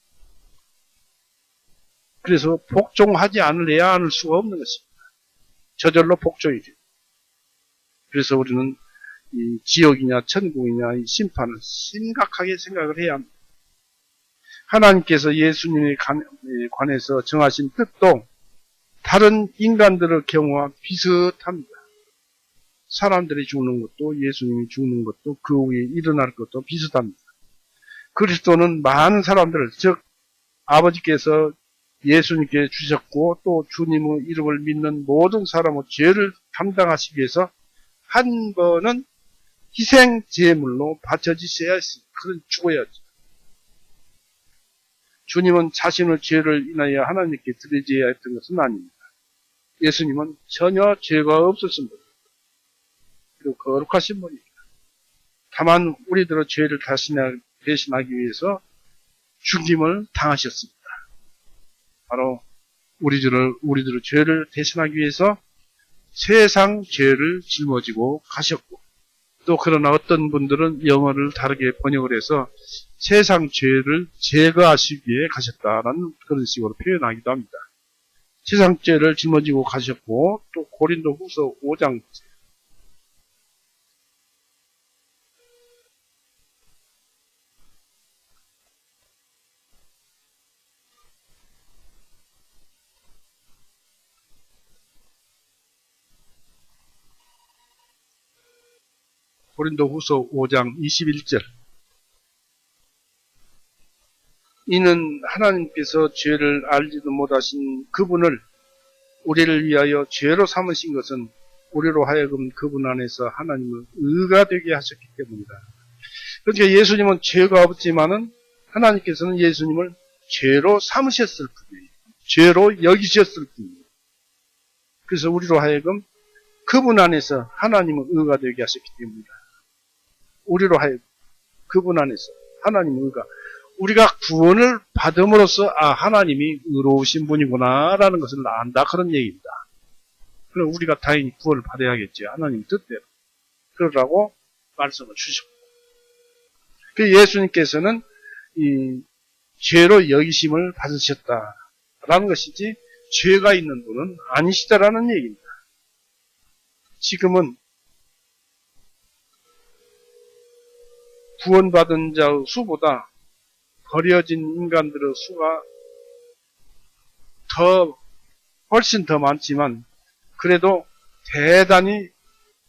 그래서 복종하지 않으려야 할 수가 없는 것입니다. 저절로 복종이 돼요. 그래서 우리는 이 지옥이냐 천국이냐 이 심판을 심각하게 생각을 해야 합니다. 하나님께서 예수님에 관해서 정하신 뜻도 다른 인간들의 경우와 비슷합니다. 사람들이 죽는 것도 예수님이 죽는 것도 그 후에 일어날 것도 비슷합니다. 그리스도는 많은 사람들을 즉 아버지께서 예수님께 주셨고 또 주님의 이름을 믿는 모든 사람의 죄를 감당하시기 위해서 한 번은 희생 제물로 바쳐지셔야 했습니다. 그건 죽어야죠. 주님은 자신의 죄를 인하여 하나님께 드려져야 했던 것은 아닙니다. 예수님은 전혀 죄가 없으신 분, 그리고 거룩하신 분입니다. 다만 우리들의 죄를 대신하기 위해서 죽임을 당하셨습니다. 바로 우리들의 죄를 대신하기 위해서 세상 죄를 짊어지고 가셨고, 또 그러나 어떤 분들은 영어를 다르게 번역을 해서 세상 죄를 제거하시기 위해 가셨다라는 그런 식으로 표현하기도 합니다. 세상 죄를 짊어지고 가셨고, 또 고린도후서 5장 고린도후서 5장 21절. 이는 하나님께서 죄를 알지도 못하신 그분을 우리를 위하여 죄로 삼으신 것은 우리로 하여금 그분 안에서 하나님을 의가 되게 하셨기 때문이다. 그러니까 예수님은 죄가 없지만은 하나님께서는 예수님을 죄로 삼으셨을 뿐이에요. 죄로 여기셨을 뿐이에요. 그래서 우리로 하여금 그분 안에서 하나님을 의가 되게 하셨기 때문이다. 우리로 하여금 그분 안에서 하나님의 의가, 우리가 구원을 받음으로써 하나님이 의로우신 분이구나 라는 것을 안다, 그런 얘기입니다. 그럼 우리가 당연히 구원을 받아야겠지, 하나님 뜻대로. 그러라고 말씀을 주셨고, 그 예수님께서는 이 죄로 여기심을 받으셨다라는 것이지 죄가 있는 분은 아니시다라는 얘기입니다. 지금은 구원받은 자의 수보다 버려진 인간들의 수가 훨씬 더 많지만, 그래도 대단히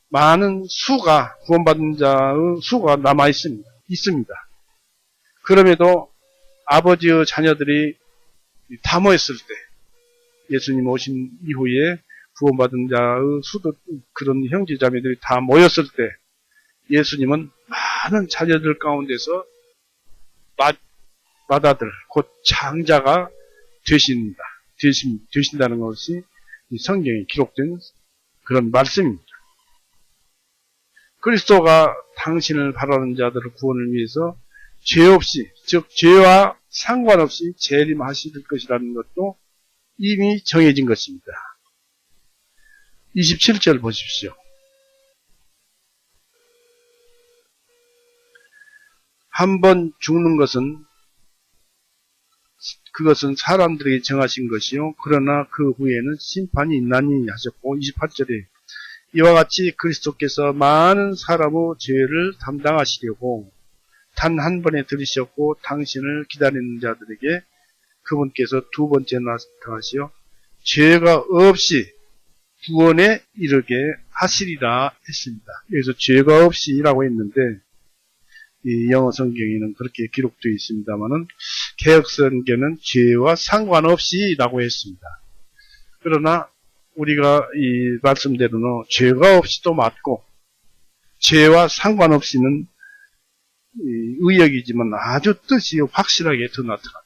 많은 수가, 구원받은 자의 수가 남아 있습니다. 그럼에도 아버지의 자녀들이 다 모였을 때, 예수님 오신 이후에 구원받은 자의 수도, 그런 형제자매들이 다 모였을 때, 예수님은 많은 자녀들 가운데서 맏아들, 곧 장자가 되신다는 것이 성경에 기록된 그런 말씀입니다. 그리스도가 당신을 바라는 자들의 구원을 위해서 죄 없이, 즉 죄와 상관없이 재림하실 것이라는 것도 이미 정해진 것입니다. 27절 보십시오. 한 번 죽는 것은, 그것은 사람들에게 정하신 것이요, 그러나 그 후에는 심판이 있나니 하셨고, 28절에 이와 같이 그리스도께서 많은 사람의 죄를 담당하시려고 단 한 번에 들으셨고, 당신을 기다리는 자들에게 그분께서 두 번째 나타나시어 죄가 없이 구원에 이르게 하시리라 했습니다. 여기서 죄가 없이라고 했는데, 이 영어 성경에는 그렇게 기록되어 있습니다만은 개역성경은 죄와 상관없이라고 했습니다. 그러나 우리가 이 말씀대로는 죄가 없이도 맞고, 죄와 상관없이는 의역이지만 아주 뜻이 확실하게 더 나타납니다.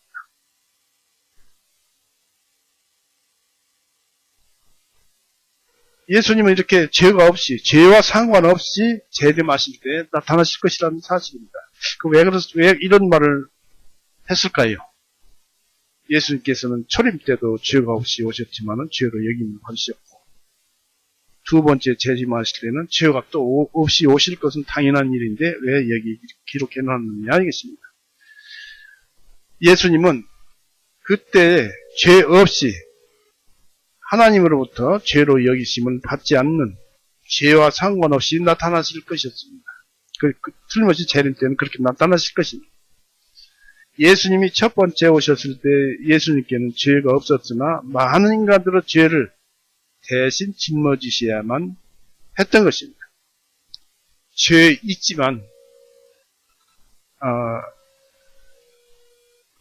예수님은 이렇게 죄가 없이, 죄와 상관없이 재림하실 때 나타나실 것이라는 사실입니다. 왜 이런 말을 했을까요? 예수님께서는 초림 때도 죄가 없이 오셨지만은 죄로 여김을 받으셨고, 두 번째 재림하실 때는 죄가 또 없이 오실 것은 당연한 일인데 왜 여기 기록해 놨느냐 이것입니다. 예수님은 그때 죄 없이 하나님으로부터 죄로 여기심을 받지 않는, 죄와 상관없이 나타나실 것이었습니다. 틀림없이 재림 때는 그렇게 나타나실 것입니다. 예수님이 첫 번째 오셨을 때 예수님께는 죄가 없었으나 많은 인간들의 죄를 대신 짊어지셔야만 했던 것입니다. 죄 있지만,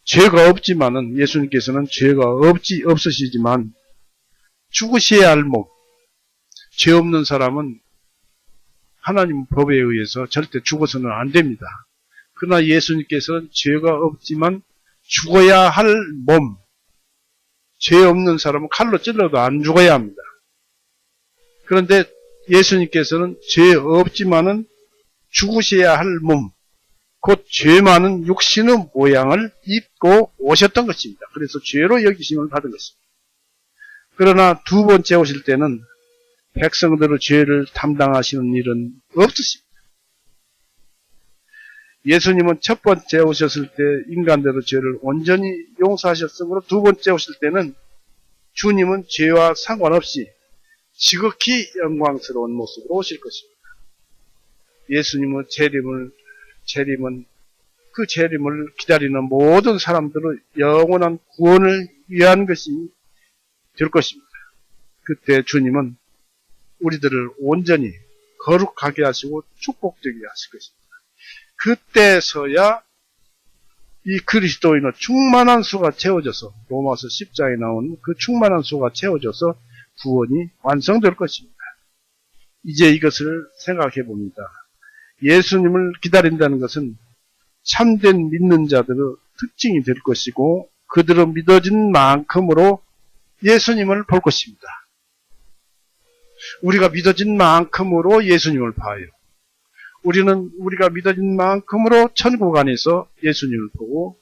죄가 없지만은, 예수님께서는 죄가 없으시지만 죽으셔야 할 몸, 죄 없는 사람은 하나님 법에 의해서 절대 죽어서는 안 됩니다. 그러나 예수님께서는 죄가 없지만 죽어야 할 몸, 죄 없는 사람은 칼로 찔러도 안 죽어야 합니다. 그런데 예수님께서는 죄 없지만은 죽으셔야 할 몸, 곧 죄 많은 육신의 모양을 입고 오셨던 것입니다. 그래서 죄로 여기심을 받은 것입니다. 그러나 두 번째 오실 때는 백성들의 죄를 담당하시는 일은 없으십니다. 예수님은 첫 번째 오셨을 때 인간들의 죄를 온전히 용서하셨으므로 두 번째 오실 때는 주님은 죄와 상관없이 지극히 영광스러운 모습으로 오실 것입니다. 예수님의 재림은 그 재림을 기다리는 모든 사람들의 영원한 구원을 위한 것이 될 것입니다. 그때 주님은 우리들을 온전히 거룩하게 하시고 축복되게 하실 것입니다. 그때서야 이 그리스도인의 충만한 수가 채워져서 로마서 10장에 나온 그 충만한 수가 채워져서 구원이 완성될 것입니다. 이제 이것을 생각해 봅니다. 예수님을 기다린다는 것은 참된 믿는 자들의 특징이 될 것이고 그들의 믿어진 만큼으로 예수님을 볼 것입니다. 우리가 믿어진 만큼으로 예수님을 봐요. 우리가 믿어진 만큼으로 천국 안에서 예수님을 보고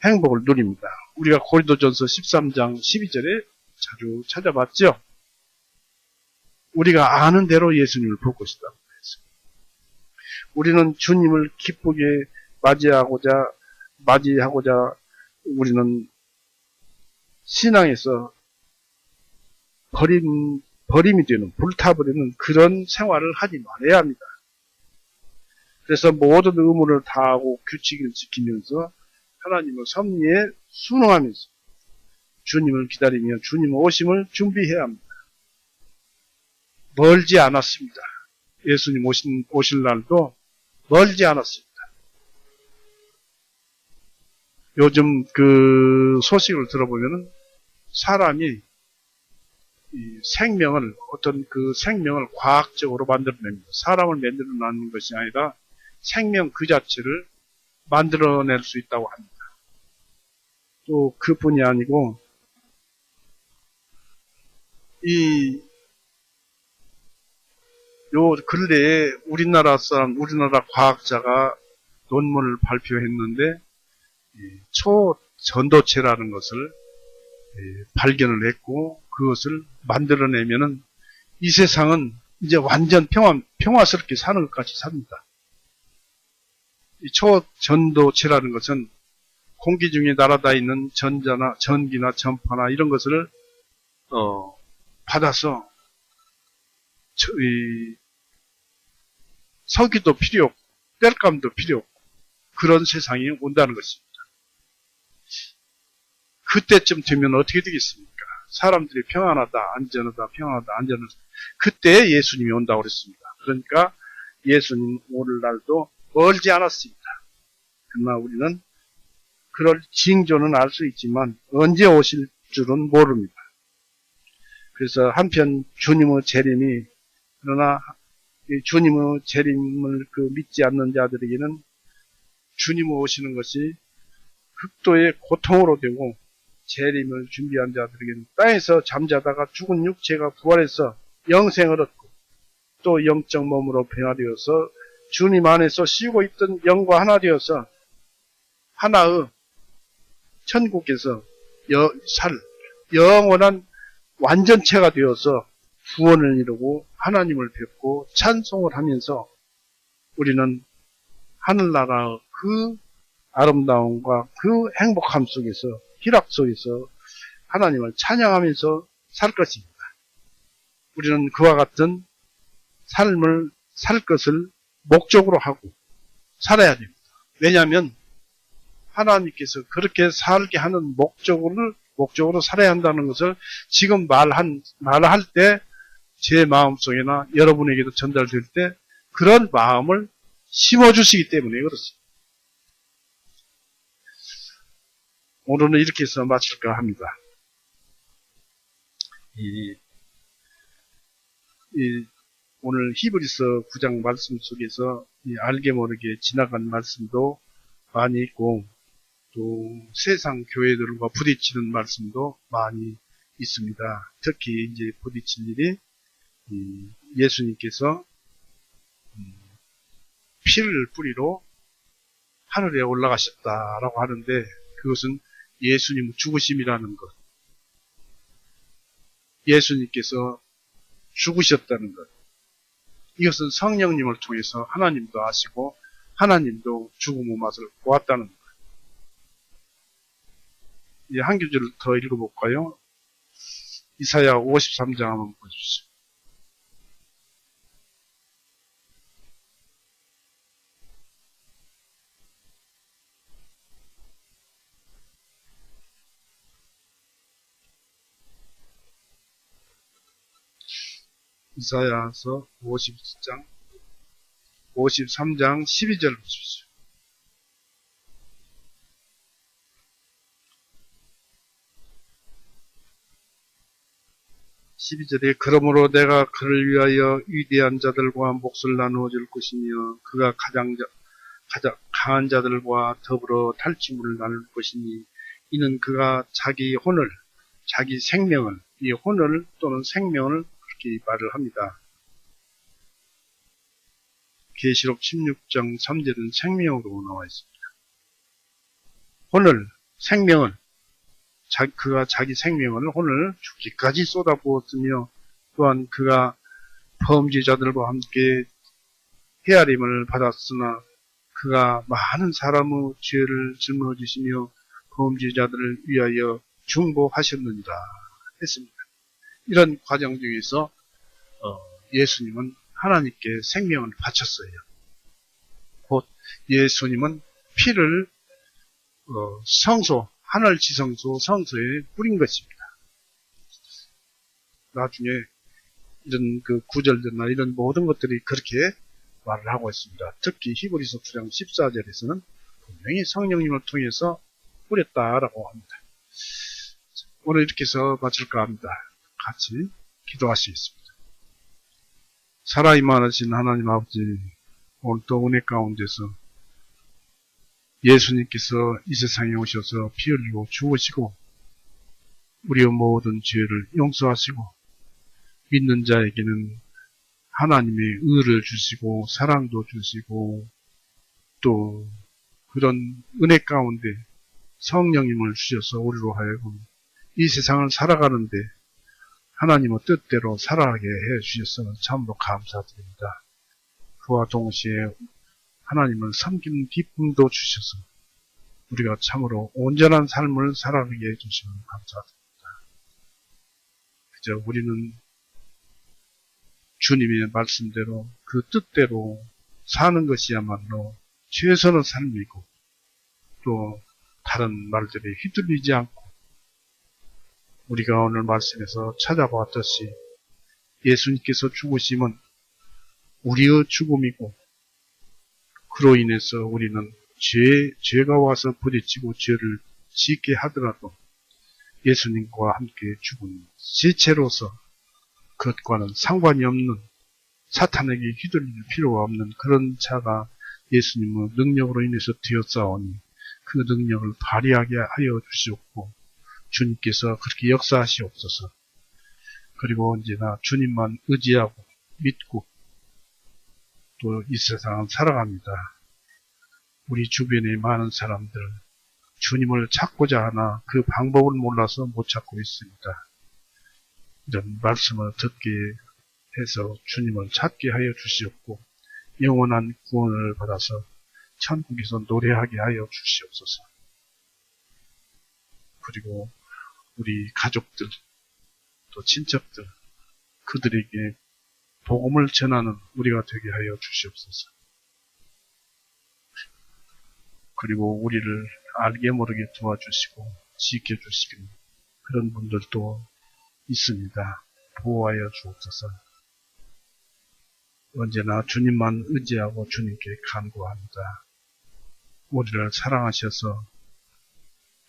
행복을 누립니다. 우리가 고린도전서 13장 12절에 자주 찾아봤죠. 우리가 아는 대로 예수님을 볼 것이다. 우리는 주님을 기쁘게 맞이하고자 우리는 신앙에서 버림이 되는, 불타버리는 그런 생활을 하지 말아야 합니다. 그래서 모든 의무를 다하고 규칙을 지키면서 하나님의 섭리에 순응하면서 주님을 기다리며 주님의 오심을 준비해야 합니다. 멀지 않았습니다. 예수님 오실 날도 멀지 않았습니다. 요즘 그 소식을 들어보면은 사람이 이 생명을 과학적으로 만들어냅니다. 사람을 만들어내는 것이 아니라 생명 그 자체를 만들어낼 수 있다고 합니다. 또 그뿐이 아니고 요 근래에 우리나라 과학자가 논문을 발표했는데 초전도체라는 것을 발견을 했고 그것을 만들어내면은 이 세상은 이제 완전 평화스럽게 사는 것 같이 삽니다. 이 초전도체라는 것은 공기 중에 날아다니는 전기나 전파나 이런 것을 받아서 서기도 필요 없고 땔감도 필요 없고 그런 세상이 온다는 것입니다. 그때쯤 되면 어떻게 되겠습니까? 사람들이 평안하다, 안전하다. 그때 예수님이 온다고 그랬습니다. 그러니까 예수님 오늘 날도 멀지 않았습니다. 그러나 우리는 그럴 징조는 알 수 있지만 언제 오실 줄은 모릅니다. 그래서 한편 주님의 재림이 그러나 주님의 재림을 믿지 않는 자들에게는 주님이 오시는 것이 극도의 고통으로 되고 재림을 준비한 자들에게는 땅에서 잠자다가 죽은 육체가 부활해서 영생을 얻고 또 영적 몸으로 변화되어서 주님 안에서 쉬고 있던 영과 하나 되어서 하나의 천국에서 영원한 완전체가 되어서 구원을 이루고 하나님을 뵙고 찬송을 하면서 우리는 하늘나라의 그 아름다움과 그 행복함 속에서 희락 속에서 하나님을 찬양하면서 살 것입니다. 우리는 그와 같은 삶을 살 것을 목적으로 하고 살아야 됩니다. 왜냐하면 하나님께서 그렇게 살게 하는 목적으로 살아야 한다는 것을 지금 말할 때 제 마음속에나 여러분에게도 전달될 때 그런 마음을 심어주시기 때문에 그렇습니다. 오늘은 이렇게 해서 마칠까 합니다. 오늘 히브리서 9장 말씀 속에서 알게 모르게 지나간 말씀도 많이 있고 또 세상 교회들과 부딪히는 말씀도 많이 있습니다. 특히 이제 부딪힐 일이 예수님께서 피를 뿌리러 하늘에 올라가셨다라고 하는데 그것은 예수님 죽으심이라는 것. 예수님께서 죽으셨다는 것. 이것은 성령님을 통해서 하나님도 아시고 하나님도 죽음의 맛을 보았다는 것. 이제 한 구절을 더 읽어볼까요? 이사야 53장 한번 보십시오. 이사야서 53장 12절 보십시오. 12절에 그러므로 내가 그를 위하여 위대한 자들과 몫을 나누어 줄 것이며 그가 가장 강한 자들과 더불어 탈취물을 나눌 것이니 이는 그가 자기 혼을 자기 생명을 이 혼을 또는 생명을 그렇게 말을 합니다. 계시록 16장 3절은 생명으로 나와 있습니다. 혼을 생명을 그가 자기 생명을 혼을 죽기까지 쏟아부었으며 또한 그가 범죄자들과 함께 헤아림을 받았으나 그가 많은 사람의 죄를 짊어 지시며 범죄자들을 위하여 중보하셨느니라 했습니다. 이런 과정 중에서 예수님은 하나님께 생명을 바쳤어요. 곧 예수님은 피를 성소 하늘 지성소 성소에 뿌린 것입니다. 나중에 이런 그 구절들이나 이런 모든 것들이 그렇게 말을 하고 있습니다. 특히 히브리서 9장 14절에서는 분명히 성령님을 통해서 뿌렸다라고 합니다. 오늘 이렇게 해서 마칠까 합니다. 같이 기도하시겠습니다. 살아임하신 하나님 아버지, 오늘 또 은혜 가운데서 예수님께서 이 세상에 오셔서 피 흘리고 죽으시고 우리의 모든 죄를 용서하시고 믿는 자에게는 하나님의 의를 주시고 사랑도 주시고 또 그런 은혜 가운데 성령님을 주셔서 우리로 하여금 이 세상을 살아가는데 하나님의 뜻대로 살아가게 해주셔서 참으로 감사드립니다. 그와 동시에 하나님을 섬기는 기쁨도 주셔서 우리가 참으로 온전한 삶을 살아가게 해주시면 감사드립니다. 그저 우리는 주님의 말씀대로 그 뜻대로 사는 것이야말로 최선의 삶이고 또 다른 말들에 휘둘리지 않고 우리가 오늘 말씀에서 찾아보았듯이 예수님께서 죽으심은 우리의 죽음이고 그로 인해서 우리는 죄가 와서 부딪히고 죄를 짓게 하더라도 예수님과 함께 죽은 지체로서 그것과는 상관이 없는 사탄에게 휘둘릴 필요가 없는 그런 자가 예수님의 능력으로 인해서 되었사오니 그 능력을 발휘하게 하여 주시옵고 주님께서 그렇게 역사하시옵소서. 그리고 언제나 주님만 의지하고 믿고 또 이 세상을 살아갑니다. 우리 주변의 많은 사람들 주님을 찾고자 하나 그 방법을 몰라서 못 찾고 있습니다. 이런 말씀을 듣게 해서 주님을 찾게 하여 주시옵고 영원한 구원을 받아서 천국에서 노래하게 하여 주시옵소서. 그리고 우리 가족들 또 친척들 그들에게 복음을 전하는 우리가 되게 하여 주시옵소서. 그리고 우리를 알게 모르게 도와주시고 지켜주시는 그런 분들도 있습니다. 보호하여 주옵소서. 언제나 주님만 의지하고 주님께 간구합니다. 우리를 사랑하셔서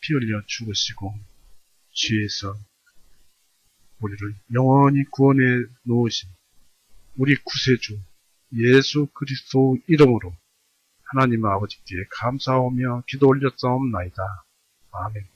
피 흘려 죽으시고 죄에서 우리를 영원히 구원해 놓으신 우리 구세주 예수 그리스도 이름으로 하나님 아버지께 감사하며 기도 올렸사옵나이다. 아멘.